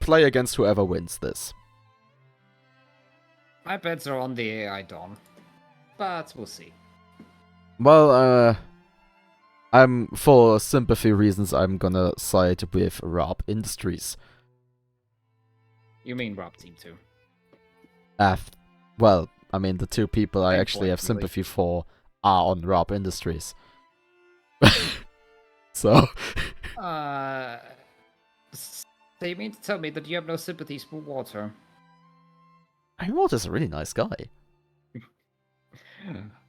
play against whoever wins this. My bets are on the AI Dawn, but we'll see. Well, for sympathy reasons, I'm gonna side with Rob Industries. You mean Rob Team 2? Well, I mean, the two people I actually have sympathy for are on Rob Industries. So... So you mean to tell me that you have no sympathies for Water? I mean, Walter's a really nice guy.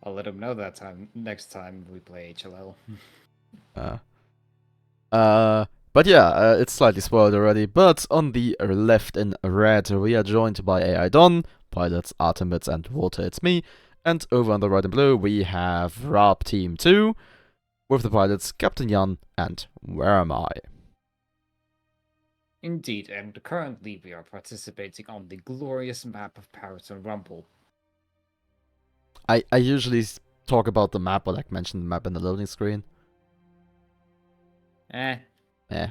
I'll let him know that time next time we play HLL. Uh, but yeah, it's slightly spoiled already. But on the left in red, we are joined by AI Don, pilots Artemis and Water It's Me. And over on the right in blue, we have Rob Team 2, with the pilots Captain Jan and Where Am I? Indeed, and currently we are participating on the glorious map of Paris and Rumble. I usually talk about the map, or like mention the map in the loading screen.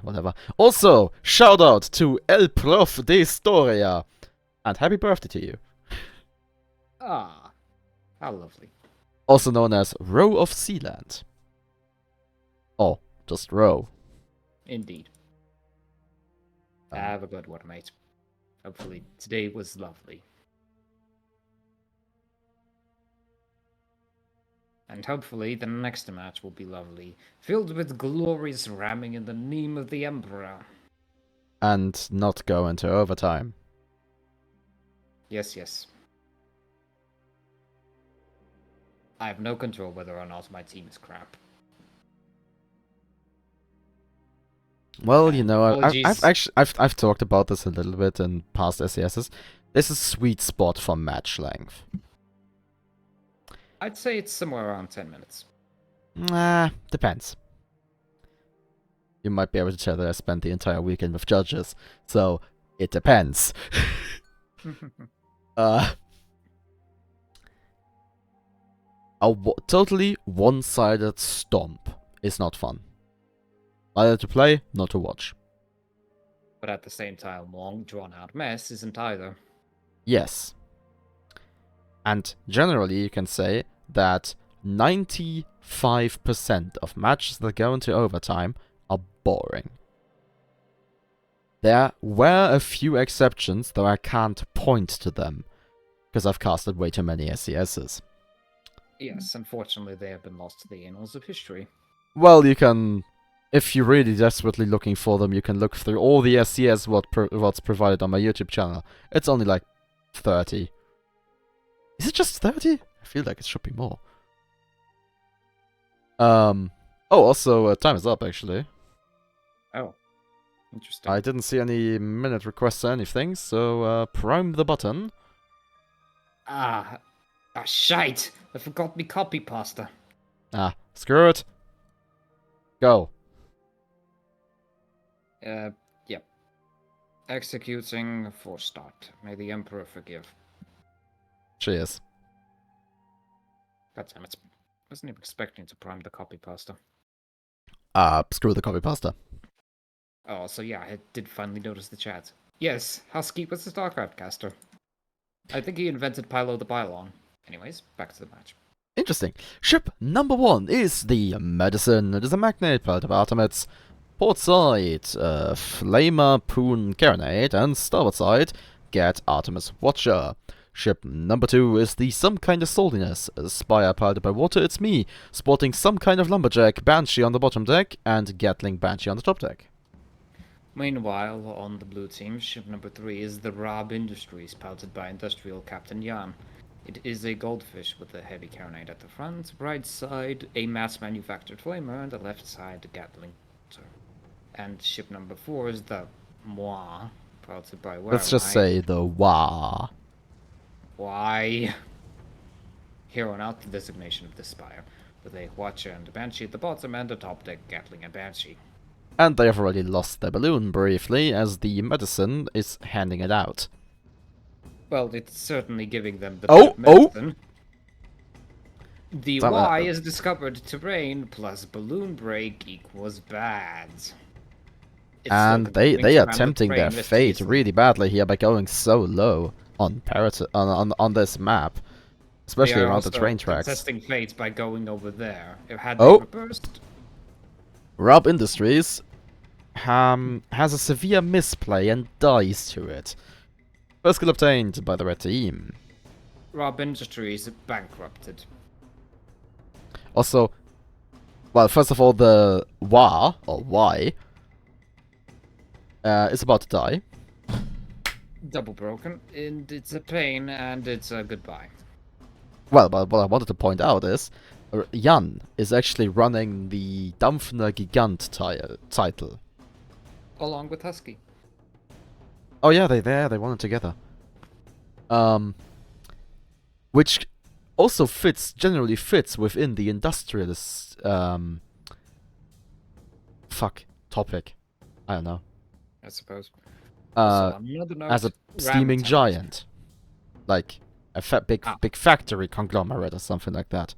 Whatever. Also, shout out to El Prof de Historia, and happy birthday to you. Ah, how lovely. Also known as Row of Sealand. Oh, just Row. Indeed. Have a good one, mate. Hopefully, today was lovely. And hopefully, the next match will be lovely, filled with glorious ramming in the name of the Emperor. And not go into overtime. Yes, yes. I have no control whether or not my team is crap. Well, you know, Apologies. I've talked about this a little bit in past SESs. This is a sweet spot for match length. I'd say it's somewhere around 10 minutes. Depends. You might be able to tell that I spent the entire weekend with judges, so it depends. A totally one-sided stomp is not fun. Neither to play, nor to watch. But at the same time, long drawn-out mess isn't either. Yes. And generally, you can say that 95% of matches that go into overtime are boring. There were a few exceptions, though I can't point to them, because I've casted way too many SCSs. Yes, unfortunately, they have been lost to the annals of history. Well, you can, if you're really desperately looking for them, you can look through all the SCS what's provided on my YouTube channel. It's only like 30. Is it just 30? I feel like it should be more. Oh, also, time is up, actually. Oh, interesting. I didn't see any minute requests or anything, so prime the button. Shite! I forgot me copy pasta. Screw it. Go. Yep. Executing for start. May the Emperor forgive. Cheers. God damn it. Wasn't even expecting to prime the copy pasta. Screw the copy pasta. Oh, so yeah, I did finally notice the chat. Yes, Husky was the StarCraft caster. I think he invented Pylo the Pylon. Anyways, back to the match. Interesting. Ship number 1 is the Medicine. It is a magnet pilot of Artemis. Port side, Flamer, Poon, Carronade, and starboard side, get Artemis Watcher. Ship number 2 is the Some Kind of Saltiness, a Spire piloted by Water It's Me, sporting some kind of lumberjack Banshee on the bottom deck, and Gatling Banshee on the top deck. Meanwhile, on the blue team, ship number 3 is the Rob Industries, piloted by Industrial Captain Jan. It is a goldfish with a heavy carronade at the front, right side a mass-manufactured flamer, and the left side a Gatling. And ship number 4 is the Moi, piloted by Let's just say the Wah. Why? Here on out, the designation of the Spire, with a Watcher and a Banshee at the bottom, and a top deck Gatling and Banshee. And they have already lost their balloon briefly, as the Medicine is handing it out. Well, it's certainly giving them the medicine. The Y is discovered terrain plus balloon break equals bad. And they are tempting their fate really badly here by going so low on this map, especially around the train tracks. Testing fate by going over there. Had they reversed. Rob Industries has a severe misplay and dies to it. First kill obtained by the red team. Rob Industries bankrupted. Also, well, first of all, the Wah, or Y, is about to die. Double broken, and it's a pain, and it's a goodbye. Well, but what I wanted to point out is Jan is actually running the Dampfner Gigant title. Along with Husky. Oh yeah, they won it together. Which also generally fits within the industrialist topic. I don't know. I suppose. Uh, On another note, as a Ram steaming attempt. giant, like a big factory conglomerate or something like that.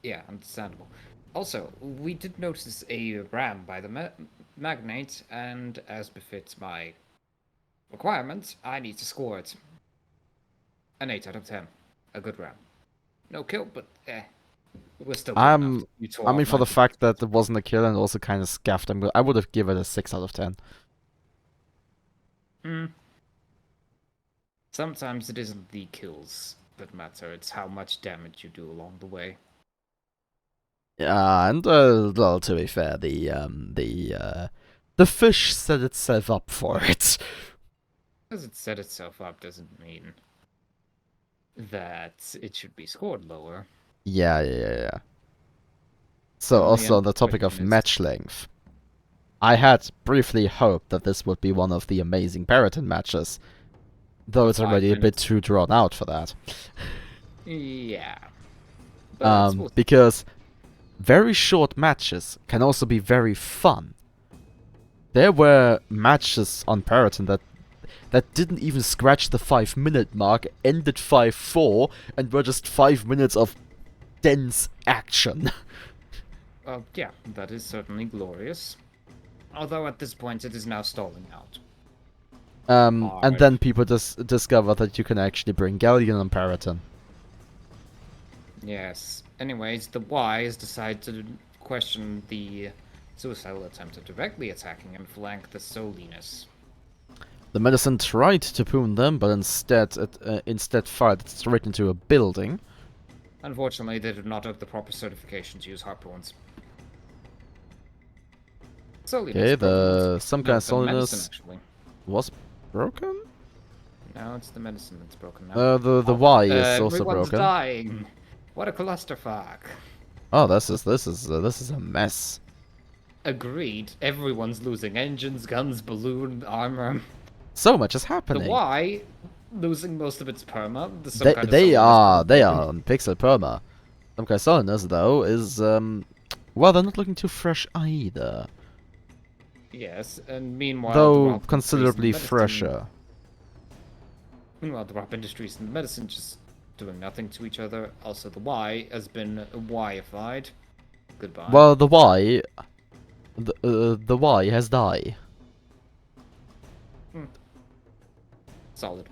Yeah, understandable. Also, we did notice a ram by the magnate, and as befits my requirements, I need to score it. An 8 out of 10. A good ram. No kill, but we're still good enough. You tore I mean, off for the 90 fact that it wasn't a kill and also kind of scuffed, I would have given it a 6 out of 10. Sometimes it isn't the kills that matter, it's how much damage you do along the way. Yeah, and well, to be fair, the fish set itself up for it. As it set itself up doesn't mean that it should be scored lower. Yeah. So Only also on the topic of question is- match length, I had briefly hoped that this would be one of the amazing Paradis matches, though it's 5 already a bit minutes. too drawn out for that. Yeah. But Because very short matches can also be very fun. There were matches on Paradis that didn't even scratch the 5-minute mark, ended 5-4, and were just 5 minutes of dense action. yeah, that is certainly glorious. Although at this point it is now stalling out. And then people discover that you can actually bring Galleon on Paradis. Yes. Anyways, the Y has decided to question the suicidal attempt of directly attacking and flank the Solinus. The medicine tried to poon them, but instead fired straight into a building. Unfortunately, they did not have the proper certification to use harpoons. Okay, some kind of Solinus was broken? No, it's the medicine that's broken now. The Y is also everyone's broken. dying. What a clusterfuck. Oh, this is a mess. Agreed. Everyone's losing engines, guns, balloon, armor. So much is happening. The Y losing most of its perma. They are on pixel perma. Some kind of Solinus though is well, they're not looking too fresh either. Yes, and meanwhile, Though considerably fresher. Meanwhile, the Rob Industries and the medicine just doing nothing to each other. Also, the Y has been Y-ified. Goodbye. Well, the Y has died. Solid.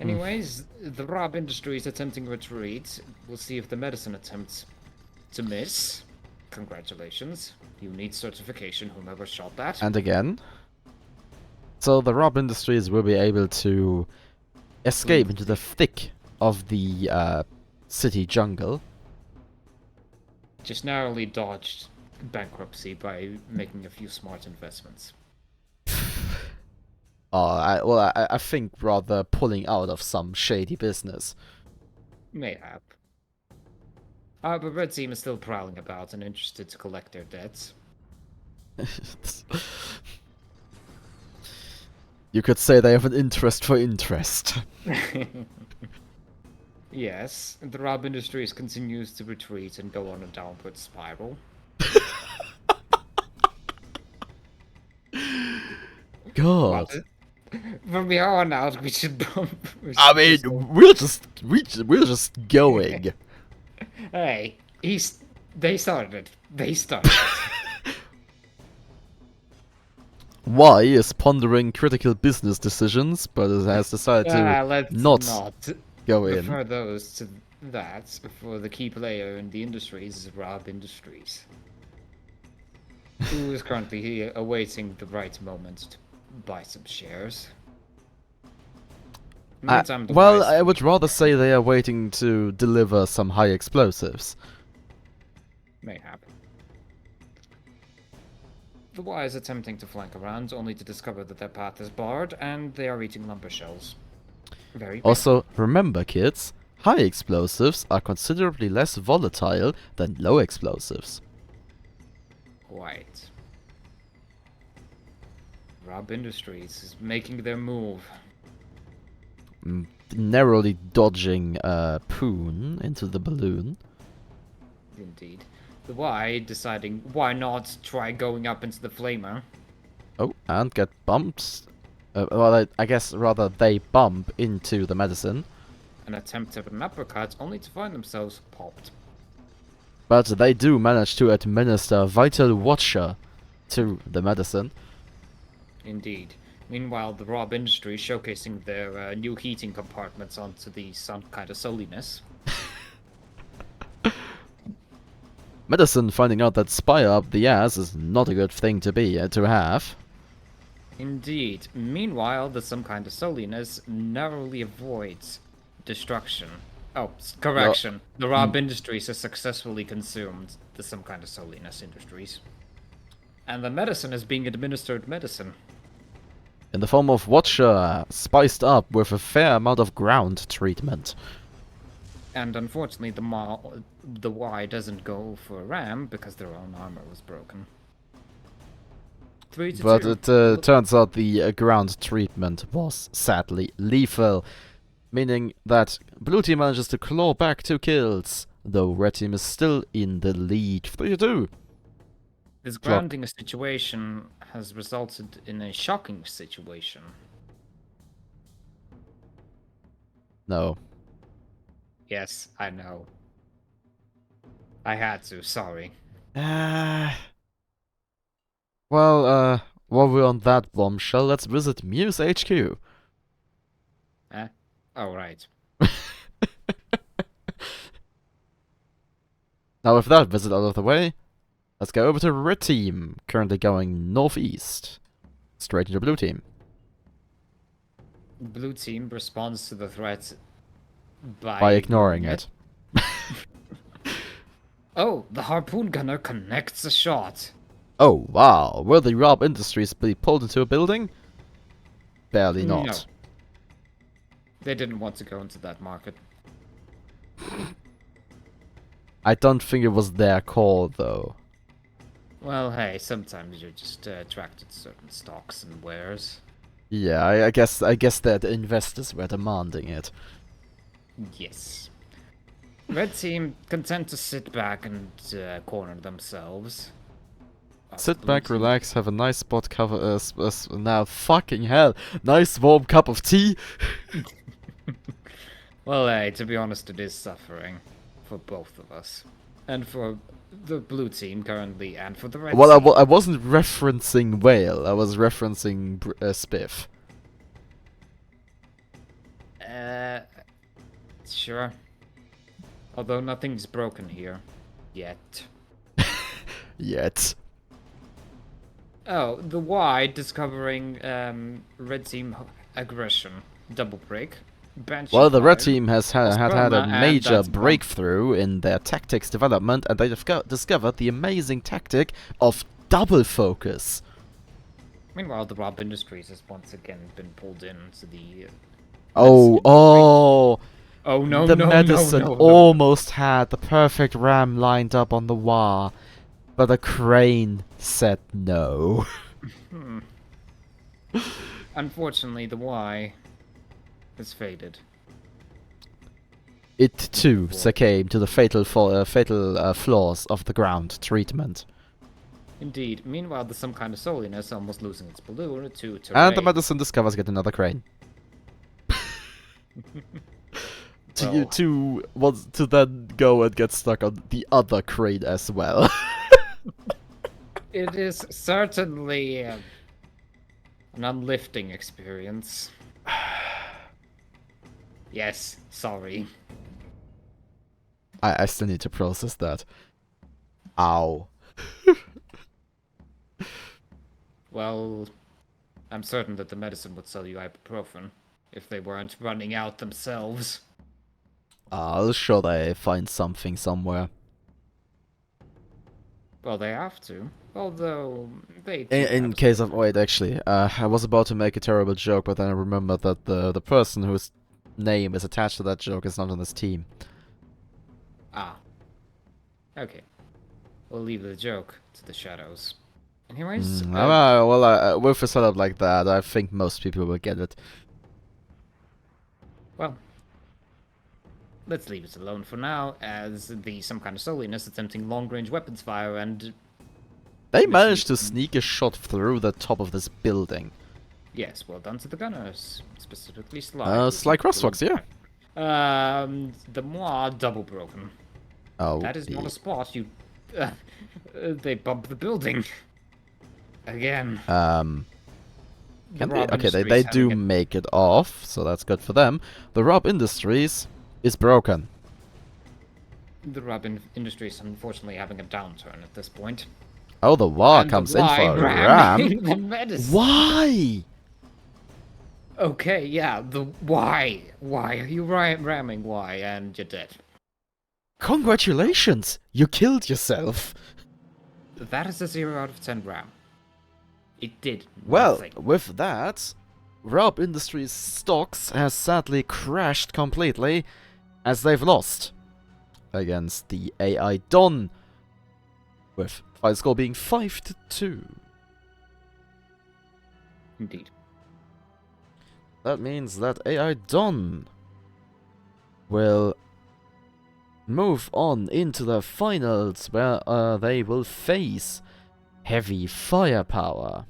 Anyways, the Rob Industries attempting retreat. We'll see if the medicine attempts to miss. Congratulations. You need certification, whomever shot that. And again. So the Rob Industries will be able to escape into the thick of the city jungle. Just narrowly dodged bankruptcy by making a few smart investments. I think rather pulling out of some shady business. Mayhap. But Red Team is still prowling about and interested to collect their debts. You could say they have an interest for interest. Yes, the Rob Industries continues to retreat and go on a downward spiral. God. From here on out, we should bump. I mean, we're just going. Hey, they started. They started. Y is pondering critical business decisions, but it has decided to let's not go in. refer those to that for the key player in the industries is Rob Industries, who is currently awaiting the right moment to buy some shares. Well, I would rather say they are waiting to deliver some high explosives. Mayhap. The Y is attempting to flank around, only to discover that their path is barred, and they are eating lumber shells. Very big. Also, remember kids, high explosives are considerably less volatile than low explosives. Right. Rob Industries is making their move. Narrowly dodging Poon into the balloon. Indeed. The Y deciding why not try going up into the flamer. Oh, and get bumped. Well, I guess rather they bump into the medicine. An attempt at an uppercut only to find themselves popped. But they do manage to administer Vital Watcher to the medicine. Indeed. Meanwhile, the Rob Industry showcasing their new heating compartments onto the some kind of soliness. Medicine finding out that spire up the ass is not a good thing to have. Indeed. Meanwhile, the some kind of soliness narrowly avoids destruction. Oh, correction. The Rob Industries has successfully consumed the some kind of soliness industries. And the medicine is being administered medicine. In the form of Watcher, spiced up with a fair amount of ground treatment. And unfortunately, the Y doesn't go for a ram because their own armor was broken. 3 to But 2. it turns out the ground treatment was sadly lethal, meaning that blue team manages to claw back 2 kills, though red team is still in the lead. 3 to 2. This grounding situation has resulted in a shocking situation. No. Yes, I know. I had to, sorry. Well, while we're on that bombshell, let's visit Muse HQ. Oh, right. Now with that visit out of the way, let's go over to red team, currently going northeast. Straight into blue team. Blue team responds to the threat By ignoring it. Oh, the harpoon gunner connects a shot. Oh, wow. Will the Rob Industries be pulled into a building? Barely not. No. They didn't want to go into that market. I don't think it was their call, though. Well, hey, sometimes you're just attracted to certain stocks and wares. Yeah, I guess that the investors were demanding it. Yes. Red team content to sit back and corner themselves. Sit back, relax, have a nice spot cover. Now, fucking hell, nice warm cup of tea. Well, hey, to be honest, it is suffering for both of us, and for the blue team currently, and for the red Well, team. I wasn't referencing whale. I was referencing spiff. Sure. Although nothing's broken here. Yet. Yet. Oh, the Y discovering red team aggression. Double break. Banshee Well, the red fire, team has had a Osperma, and major that's bomb. breakthrough in their tactics development, and they discovered the amazing tactic of double focus. Meanwhile, the Rob Industries has once again been pulled into the... Oh, Oh no, the no, medicine no. almost had the perfect ram lined up on the wire, but the crane said no. Unfortunately, the Y has faded. It too succumbed to the fatal flaws of the ground treatment. Indeed. Meanwhile, there's some kind of soliness almost losing its balloon to And the medicine discovers yet another crane. To then go and get stuck on the other crane as well. It is certainly an unlifting experience. Yes, sorry. I still need to process that. Ow. Well, I'm certain that the medicine would sell you ibuprofen if they weren't running out themselves. I'll sure they find something somewhere. Well, they have to. Although, they... In case of... Wait, actually, I was about to make a terrible joke, but then I remembered that the person who's name is attached to that joke is not on this team. Ah. Okay. We'll leave the joke to the shadows. Anyways, Well, with a setup like that, I think most people will get it. well, let's leave it alone for now, as the some kind of souliness attempting long-range weapons fire and They managed to sneak a shot through the top of this building. yes, well done to the gunners, specifically Sly. Sly Crossfox, yeah. The moi double broken. Oh, That is not a spot. They bump the building again. Can The they? Rob Okay, they Industries do having make it off, so that's good for them. The Rob Industries is broken. the Rob Industries unfortunately having a downturn at this point. Oh, the war And comes the in for Y a ram. ramming the medicine. Why? Okay, yeah, the why? Why are you ramming Y and you're dead? Congratulations, you killed yourself. That is a 0 out of 10 ram. It did Well, nothing. with that, Rob Industries stocks has sadly crashed completely, as they've lost against the AI Don, with final score being 5-2. Indeed. That means that AI Don will move on into the finals, where they will face Heavy Firepower.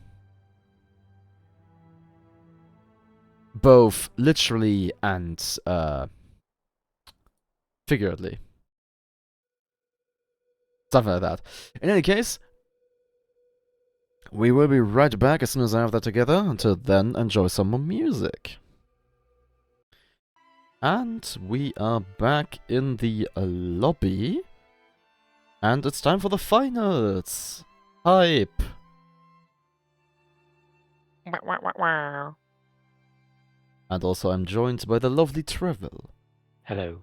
Both literally and figuratively. Something like that. In any case, we will be right back as soon as I have that together. Until then, enjoy some more music. And we are back in the lobby. And it's time for the finals. Hype. And also I'm joined by the lovely Trevil. Hello.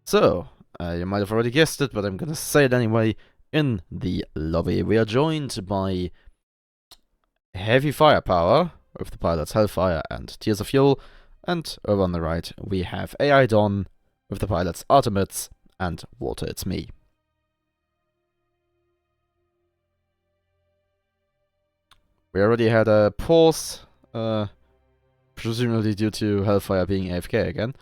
So, you might have already guessed it, but I'm gonna say it anyway. In the lobby, we are joined by Heavy Firepower, with the pilots Hellfire and Tears of Fuel. And over on the right, we have AI Dawn, with the pilots Artemids and Water It's Me. We already had a pause, presumably due to Hellfire being AFK again.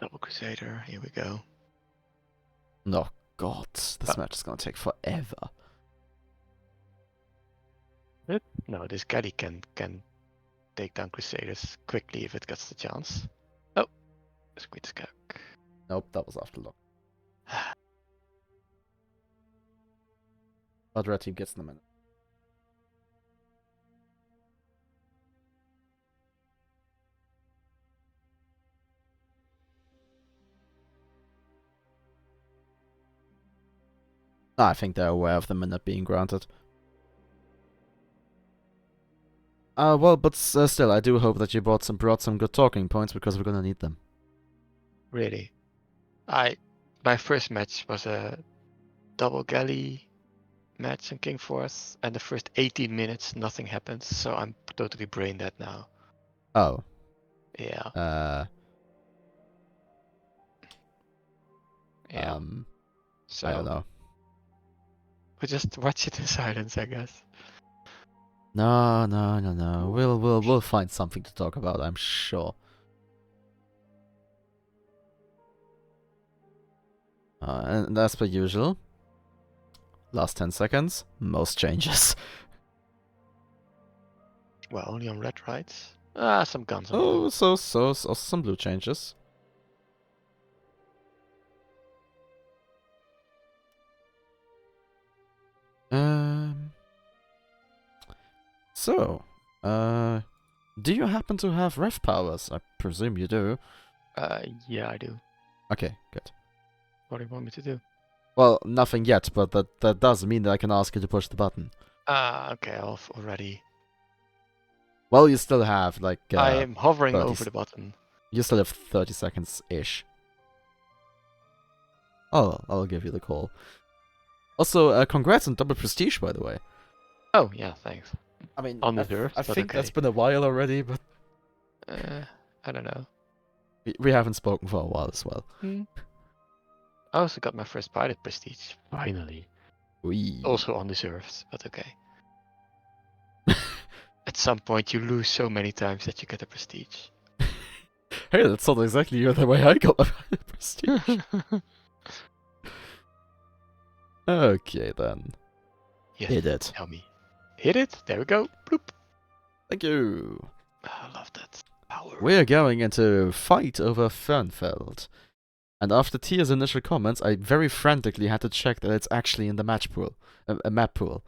Double Crusader, here we go. Oh god, this match is gonna take forever. No, this Galley can take down Crusaders quickly if it gets the chance. Oh, Squid Skag. Nope, that was after long. But red team gets in a minute. I think they're aware of the minute being granted. Well, but still, I do hope that you brought some good talking points, because we're gonna need them. Really? My first match was a double Galley match in King Force, and the first 18 minutes nothing happens, so I'm totally brain dead now. Oh. Yeah. Yeah. So I don't know. We'll just watch it in silence, I guess. No. We'll find something to talk about, I'm sure. And as per usual, last 10 seconds, most changes. Well, only on red, right? Some guns on Oh, blue. so also some blue changes. So, do you happen to have ref powers? I presume you do. Yeah, I do. Okay, good. What do you want me to do? Well, nothing yet, but that does mean that I can ask you to push the button. Okay, off already. Well, you still have, like, I am hovering 30 over the button. You still have 30 seconds-ish. I'll give you the call. Also, congrats on double prestige, by the way. Oh, yeah, thanks. I mean, Undeserved, I but think that's okay. been a while already, but I don't know. we haven't spoken for a while as well. I also got my first pilot prestige. Finally. We Also undeserved, but okay. At some point, you lose so many times that you get a prestige. Hey, that's not exactly the way I got my prestige. Okay then. Yes, Hit it. tell me. Hit it. There we go. Bloop. Thank you. I love that power. We're going into fight over Fernfeld. And after Tia's initial comments, I very frantically had to check that it's actually in the match pool, a map pool.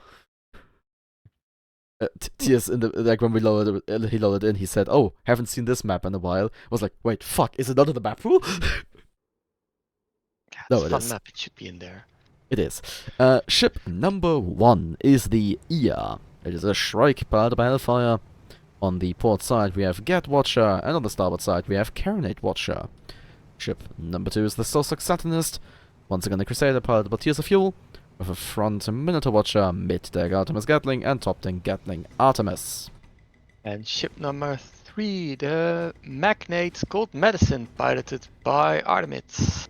Tia's in the like when we loaded he loaded in, he said, "Oh, haven't seen this map in a while." I was like, "Wait, fuck, is it not in the map pool?" Yeah, No, it's it a fun is. map. It should be in there. It is. Ship number 1 is the Ia. It is a Shrike powered by Hellfire. On the port side, we have Gat Watcher, and on the starboard side, we have Carinate Watcher. Ship number 2 is the Soulsuck Satanist. Once again, the Crusader powered by Tears of Fuel, with a front Minotaur Watcher, mid-deck Artemis Gatling, and top-deck Gatling Artemis. And ship number 3, the Magnate Cold Medicine, piloted by Artemis.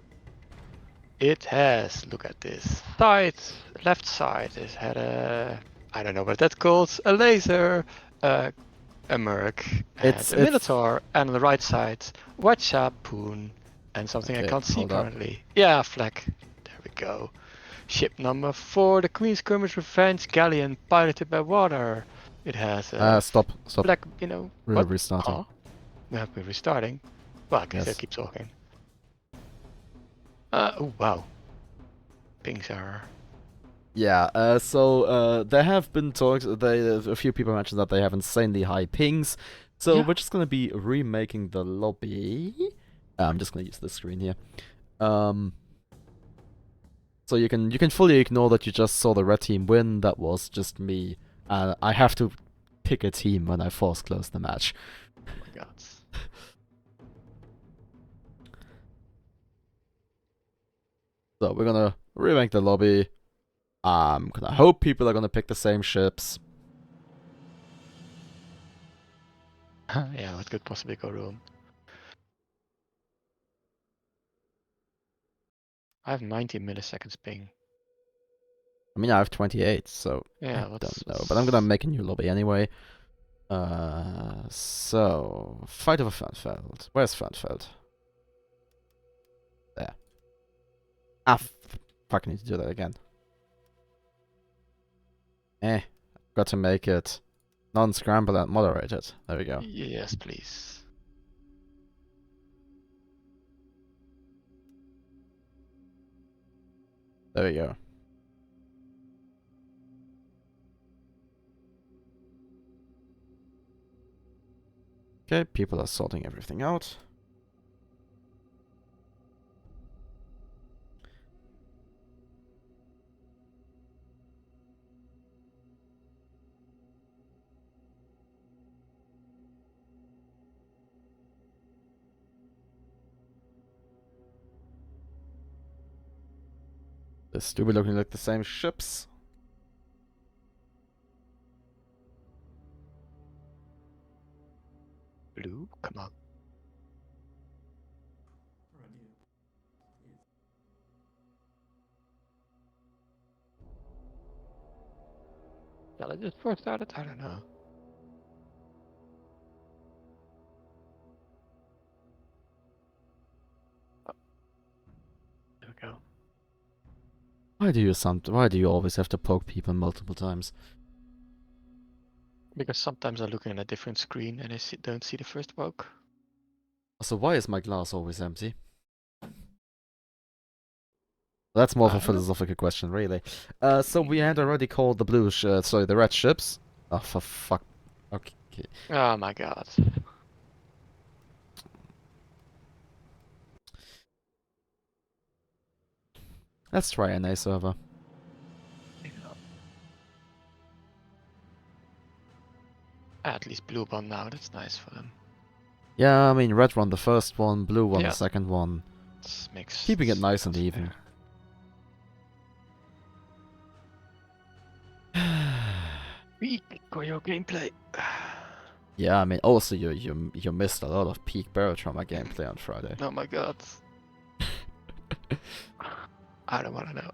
It has, look at this, left side, it had a, I don't know what that's called, a laser, a Merc, and It's a Minotaur, and on the right side, Watcha, Poon, and something I Okay, can't see hold up. currently. Yeah, flag. There we go. Ship number 4, the Queen's Skirmish Revenge Galleon, piloted by water. It has a Stop. black, We're what? restarting. Oh, we have been restarting. Well, I guess I'll Yes. keep talking. Oh wow. Pings are. Yeah, so there have been talks, a few people mentioned that they have insanely high pings, so Yeah. we're just gonna be remaking the lobby. I'm just gonna use this screen here. So you can fully ignore that you just saw the red team win, that was just me. I have to pick a team when I force close the match. Oh my god. So we're gonna remake the lobby. I'm gonna hope people are gonna pick the same ships. Yeah, what could possibly go wrong? I have 90 milliseconds ping. I mean, I have 28, so Yeah, I don't know. But I'm gonna make a new lobby anyway. So fight over Fernfeld. Where's Fernfeld? There. Fuck, I need to do that again. Got to make it non-scramble and moderated. There we go. Yes, please. There we go. Okay, people are sorting everything out. This do be looking like the same ships. Blue, come on. Shall I just first start it? I don't know. Oh. There we go. Why do you always have to poke people multiple times? Because sometimes I'm looking at a different screen and I don't see the first poke. So why is my glass always empty? That's more of a philosophical question, really. So we had already called the the red ships. Oh, for fuck. Okay. Oh my god. Let's try NA server. At least blue won now, that's nice for them. Yeah, I mean, red won the first one, blue won Yeah. the second one. This makes Keeping it nice and sounds even. fair. peak for your gameplay. Yeah, I mean, also you missed a lot of peak barrel trauma gameplay on Friday. Oh my god. I don't want to know.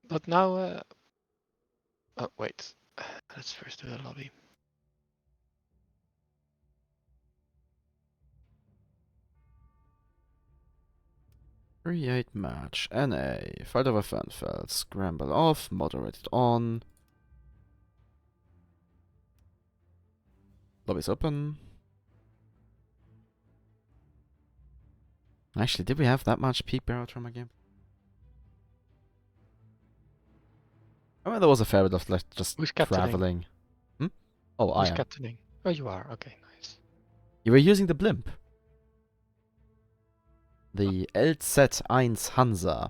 But now, oh wait, let's first do the lobby. Create match. NA. Fight over Fernfeld. Scramble off. Moderated on. Lobby's open. Actually, did we have that much peak barrel trauma game? I mean, there was a fair bit of like just Who's captaining? traveling. Hmm? Oh, I Who's am. captaining? Oh, you are. Okay, nice. You were using the blimp. The LZ1 Hansa.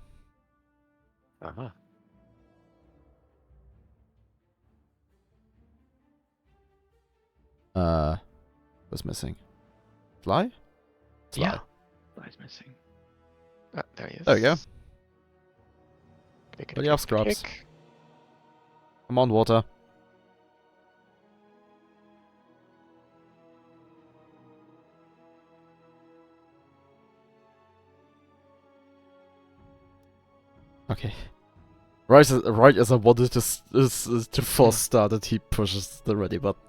Uh-huh. What's missing? Fly? Fly. Yeah. Fly's missing. There he is. There we go. Click, Ready off scrubs. click. Come on, water. Okay. Right as I wanted to force started, he pushes the ready button.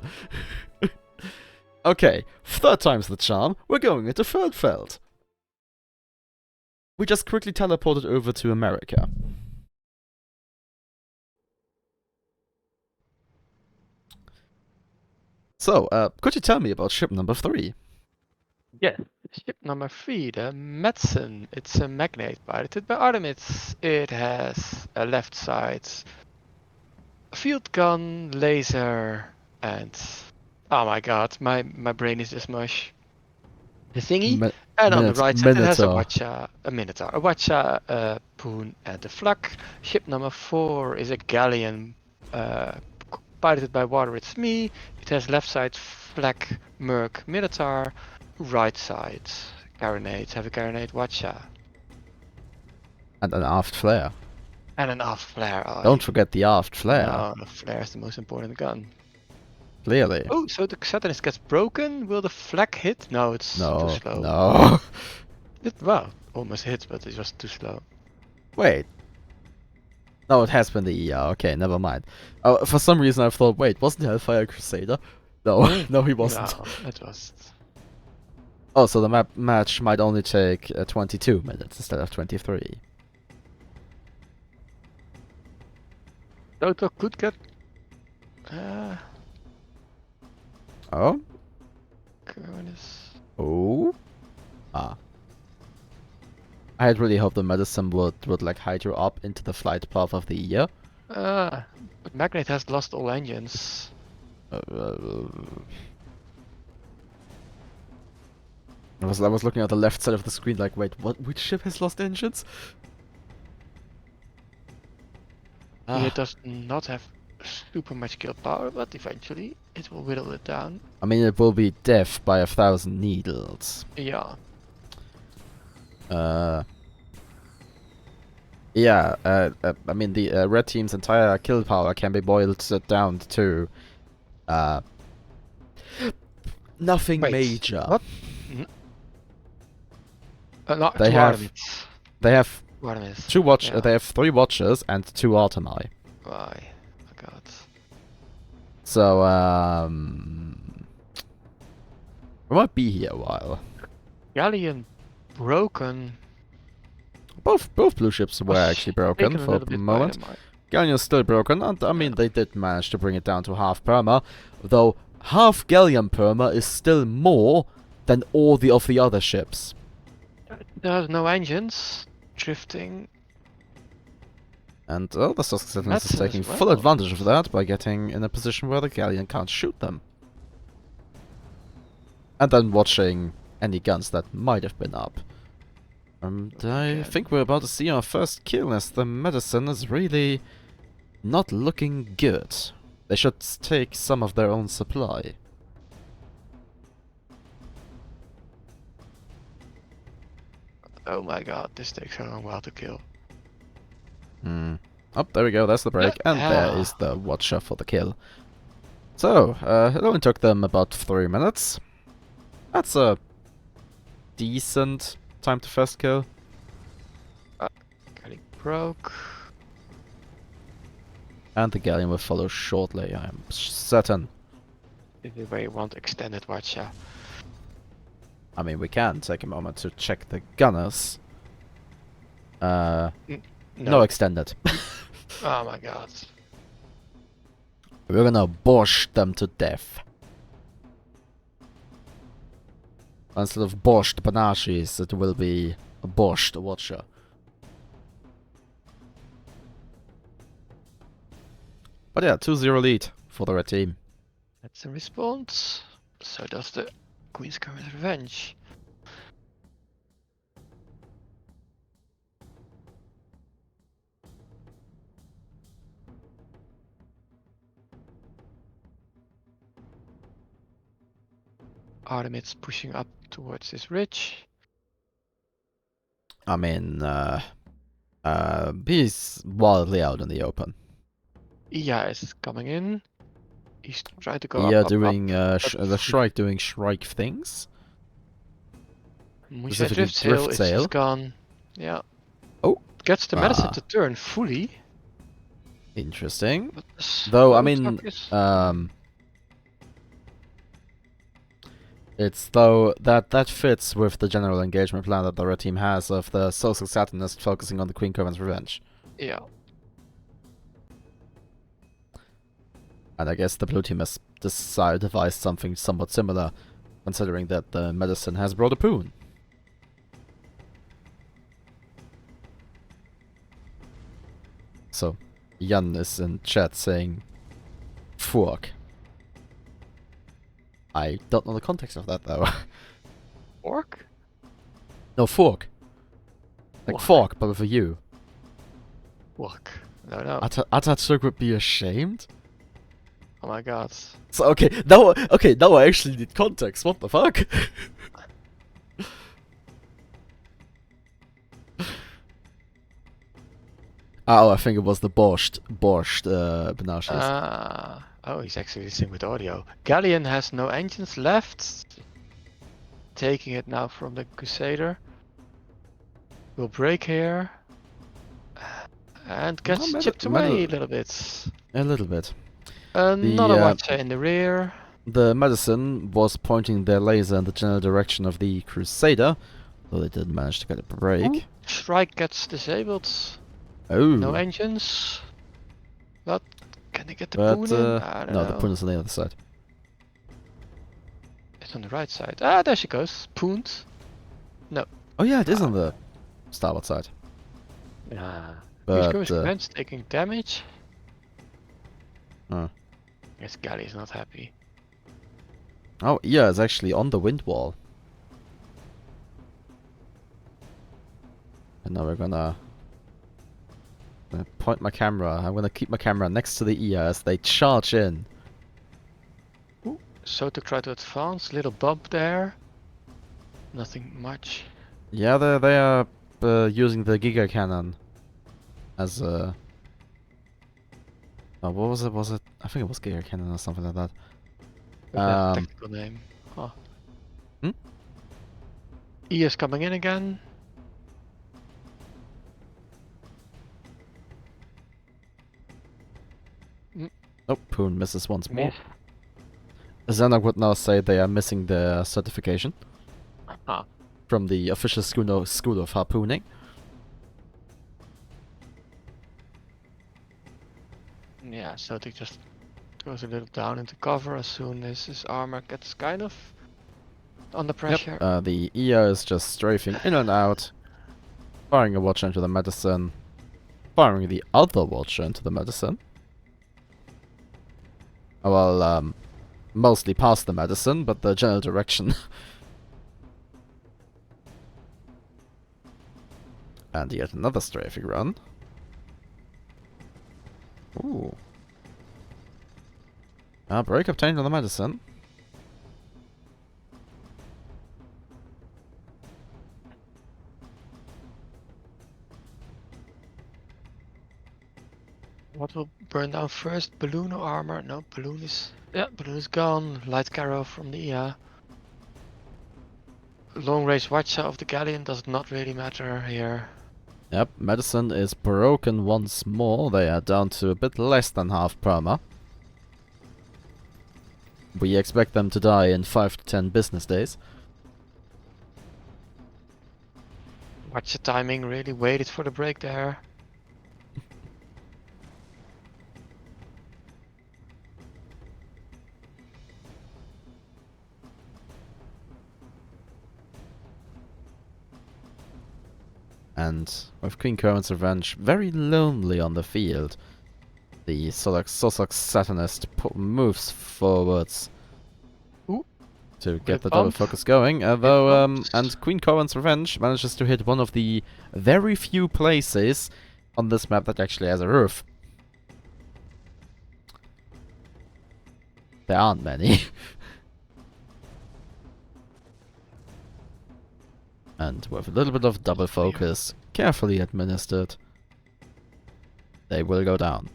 Okay, third time's the charm. We're going into Feldfeld. We just quickly teleported over to America. So, could you tell me about ship number 3? Yeah. Ship number 3, the Medicine. It's a magnate piloted by Artemis. It has a left side field gun, laser, and oh my god, my brain is just mush. The thingy, and on the right side it has a Watcha, a Minotaur, a Watcha, a Poon, and a Flak. Ship number 4 is a galleon piloted by Water. It's me. It has left side Flak, Merc, Minotaur. Right side, Carronade, have a Carronade Watcha. And an aft flare. And an aft flare. Oh, Don't forget the aft flare. no, the flare is the most important gun. Clearly. Oh, so the Satanist gets broken. Will the flak hit? No, it's too slow. No. Well, almost hit, but it was too slow. Wait. No, it has been the ER. Okay, never mind. For some reason I thought, wait, wasn't Hellfire Crusader? No, no, he wasn't. No, it was. Oh, so the match might only take 22 minutes instead of 23. Toto could get. Oh? Goodness. Oh? Ah. I had really hoped the medicine would like hydro up into the flight path of the year. But Magnet has lost all engines. I was looking at the left side of the screen like, wait, what? Which ship has lost engines? It does not have super much kill power, but eventually it will whittle it down. I mean, it will be death by 1,000 needles. Yeah. Yeah, I mean, the red team's entire kill power can be boiled down to nothing Wait, major. what? Not They two have Artemis. they have Artemis. two watch Yeah. they have 3 watchers and 2 Artemi. Why? Oh god. So we might be here a while. Galleon broken. Both blue ships were actually broken Taken a for little a bit moment. by the Galleon's still broken, and I mean they did manage to bring it down to half perma, though half Galleon perma is still more than all of the other ships. There's no engines. Drifting. And the Slottskogen is That's taking as full well. advantage of that by getting in a position where the Galleon can't shoot them. And then watching any guns that might have been up. And I think we're about to see our first kill as the medicine is really not looking good. They should take some of their own supply. Oh my god, this takes a long while to kill. Hmm. Oh, there we go, that's the break, and there Yeah. is the Watcher for the kill. So, it only took them about 3 minutes. That's a decent time to first kill. Galley broke. And the Galleon will follow shortly, I am certain. If we want extended Watcher. I mean, we can take a moment to check the gunners. No No. extended. Oh my god. We're gonna borscht them to death. Instead of borscht panashis, it will be a borscht Watcher. But yeah, 2-0 lead for the red team. That's a response. So does the Queen's Current Revenge. Artemis pushing up towards this ridge. I mean, he's wildly out in the open. Iya is coming in. He's trying to go Yeah, up, doing up. the Shrike doing Shrike things. Moonshine Specifically Drift Sail Drift is Sail. just gone. Yeah. Oh. Gets the medicine to turn fully. Interesting. But this Though, I road mean, truck is- it's though that fits with the general engagement plan that the red team has of the social Satanist focusing on the Queen Coven's revenge. Yeah. And I guess the blue team has devised something somewhat similar, considering that the medicine has brought a poon. So, Jan is in chat saying, "Fork." I don't know the context of that though. Orc? No, fork. Like Why? fork, but with a U. Orc. No, no. Atatürk would be ashamed? Oh my god. So now I actually need context. What the fuck? Oh, I think it was the borscht Banashis. Oh, he's actually listening with audio. Galleon has no engines left. Taking it now from the Crusader. Will break here. And gets chipped away a little bit. A little bit. Another Watcher in the rear. The medicine was pointing their laser in the general direction of the Crusader, though they didn't manage to get a break. Ooh, Shrike gets disabled. Oh. No engines. But can they get the poon in? I don't know. No, the poon is on the other side. It's on the right side. Ah, there she goes. Pooned. No. Oh yeah, it is on the starboard side. Ah. But Revenge taking damage. Oh. Guess Galley is not happy. Oh yeah, it's actually on the wind wall. And now we're gonna point my camera. I'm gonna keep my camera next to the ER as they charge in. Ooh. So to try to advance, little bump there. Nothing much. Yeah, they are using the Giga Cannon as a. Oh, what was it? Was it? I think it was Giga Cannon or something like that. That's the technical name. Huh. E is coming in again. Oh, Poon misses once more. Zennoch would now say they are missing their certification from the official school of harpooning. Yeah, so they just goes a little down into cover as soon as his armor gets kind of under pressure. Yep. The ER is just strafing in and out, firing a Watcher into the medicine, firing the other Watcher into the medicine. Well, mostly past the medicine, but the general direction. And yet another strafing run. Ooh. Break obtained on the medicine. What will burn down first? Balloon or armor? No, balloon is... Yeah, balloon is gone. Light arrow from the IA. Long range watcher of the galleon does not really matter here. Yep, medicine is broken once more. They are down to a bit less than half perma. We expect them to die in 5 to 10 business days. Watcher timing really waited for the break there. And with Queen Current's Revenge very lonely on the field, the Sussex Satanist moves forwards Ooh. to get With the double bump. focus going. Although, bumps. and Queen Current's Revenge manages to hit one of the very few places on this map that actually has a roof. There aren't many. And with a little bit of double focus, carefully administered, they will go down.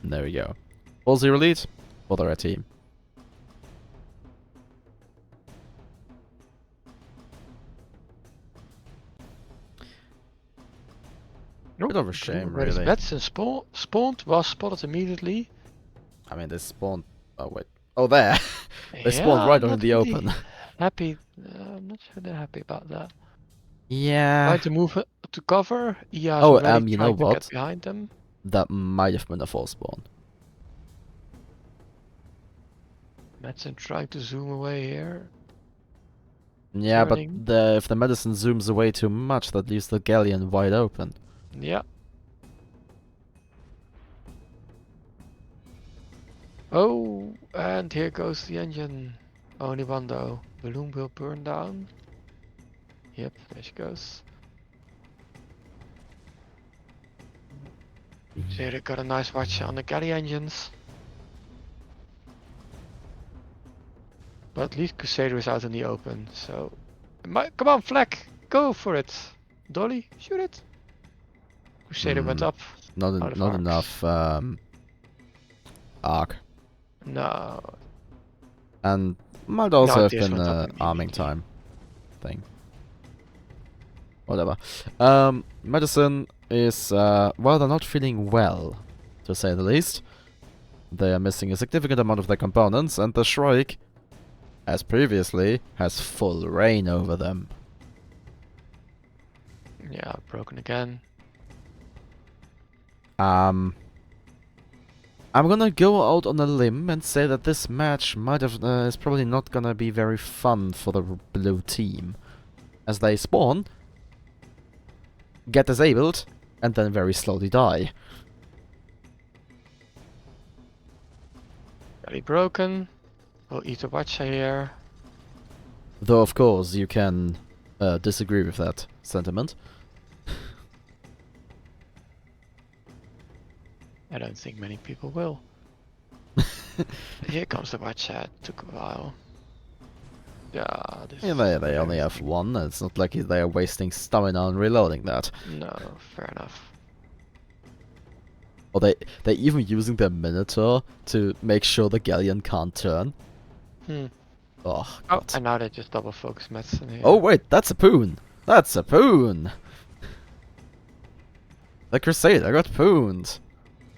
And there we go. 4-0 lead for the red team. Nope. Bit of a shame, Where is really. Betson spawned, was spotted immediately. I mean, they spawned... Oh, wait. Oh, there! They spawned Yeah, right on not the really open. Happy. I'm not sure they're happy about that. Yeah. Trying to move to cover. Yeah, Oh, already you know trying to what? get behind them. That might have been a false spawn. Madsen trying to zoom away here. Yeah, Turning. but if the medicine zooms away too much, that leaves the galleon wide open. Yeah. Oh, and here goes the engine. Only one though. Balloon will burn down. Yep, there she goes. So they got a nice watch on the galley engines. But at least Crusader is out in the open, so... Come on, Fleck! Go for it! Dolly, shoot it! Crusader went up. Not Out of not arcs. enough arc. No. And might also have it just been went up arming immediately. time thing. Whatever. Medicine is well, they're not feeling well, to say the least. They are missing a significant amount of their components, and the Shrike, as previously, has full reign over them. Yeah, broken again. I'm gonna go out on a limb and say that this match might have is probably not gonna be very fun for the blue team, as they spawn, get disabled, and then very slowly die. Very broken. We'll eat a watcher here. Though of course you can disagree with that sentiment. I don't think many people will. Here comes the watcher. It took a while. Yeah, this Yeah, is they only have everything. one. It's not like they are wasting stamina on reloading that. No, fair enough. Or they're even using their Minotaur to make sure the galleon can't turn. Hmm. Oh, Oh, God. and now they just double focus medicine here. Oh wait, that's a poon! That's a poon! The Crusader got pooned!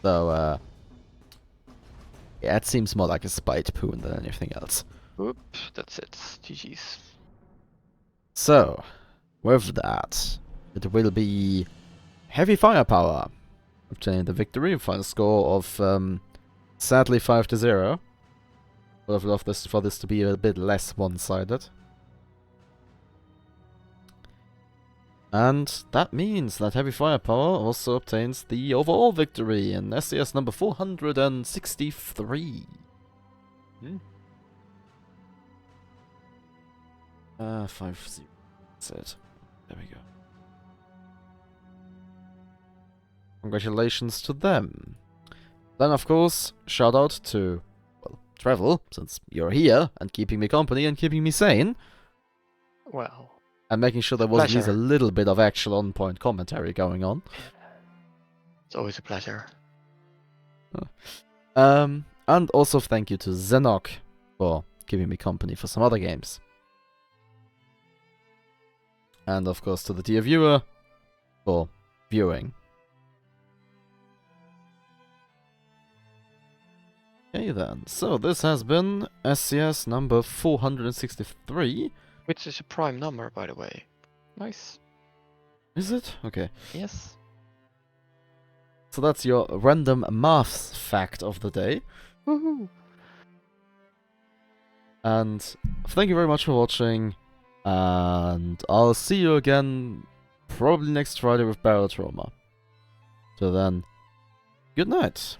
Though, yeah, it seems more like a spite poon than anything else. Oops, that's it. GG's. So, with that, it will be heavy firepower obtaining the victory. Final score of sadly 5-0. Would have loved for this to be a bit less one-sided. And that means that heavy firepower also obtains the overall victory in SCS number 463. 5-0. That's it. There we go. Congratulations to them. Then, of course, shout out to, well, Trevil, since you're here and keeping me company and keeping me sane, Well, and making sure there was at least a pleasure. little bit of actual on-point commentary going on. It's always a pleasure. And also thank you to Zennoch for keeping me company for some other games. And of course to the dear viewer for viewing. Okay then, so this has been SCS number 463. Which is a prime number, by the way. Nice. Is it? Okay. Yes. So that's your random maths fact of the day. Woohoo! And thank you very much for watching. And I'll see you again probably next Friday with Barrel Trauma. So then, good night.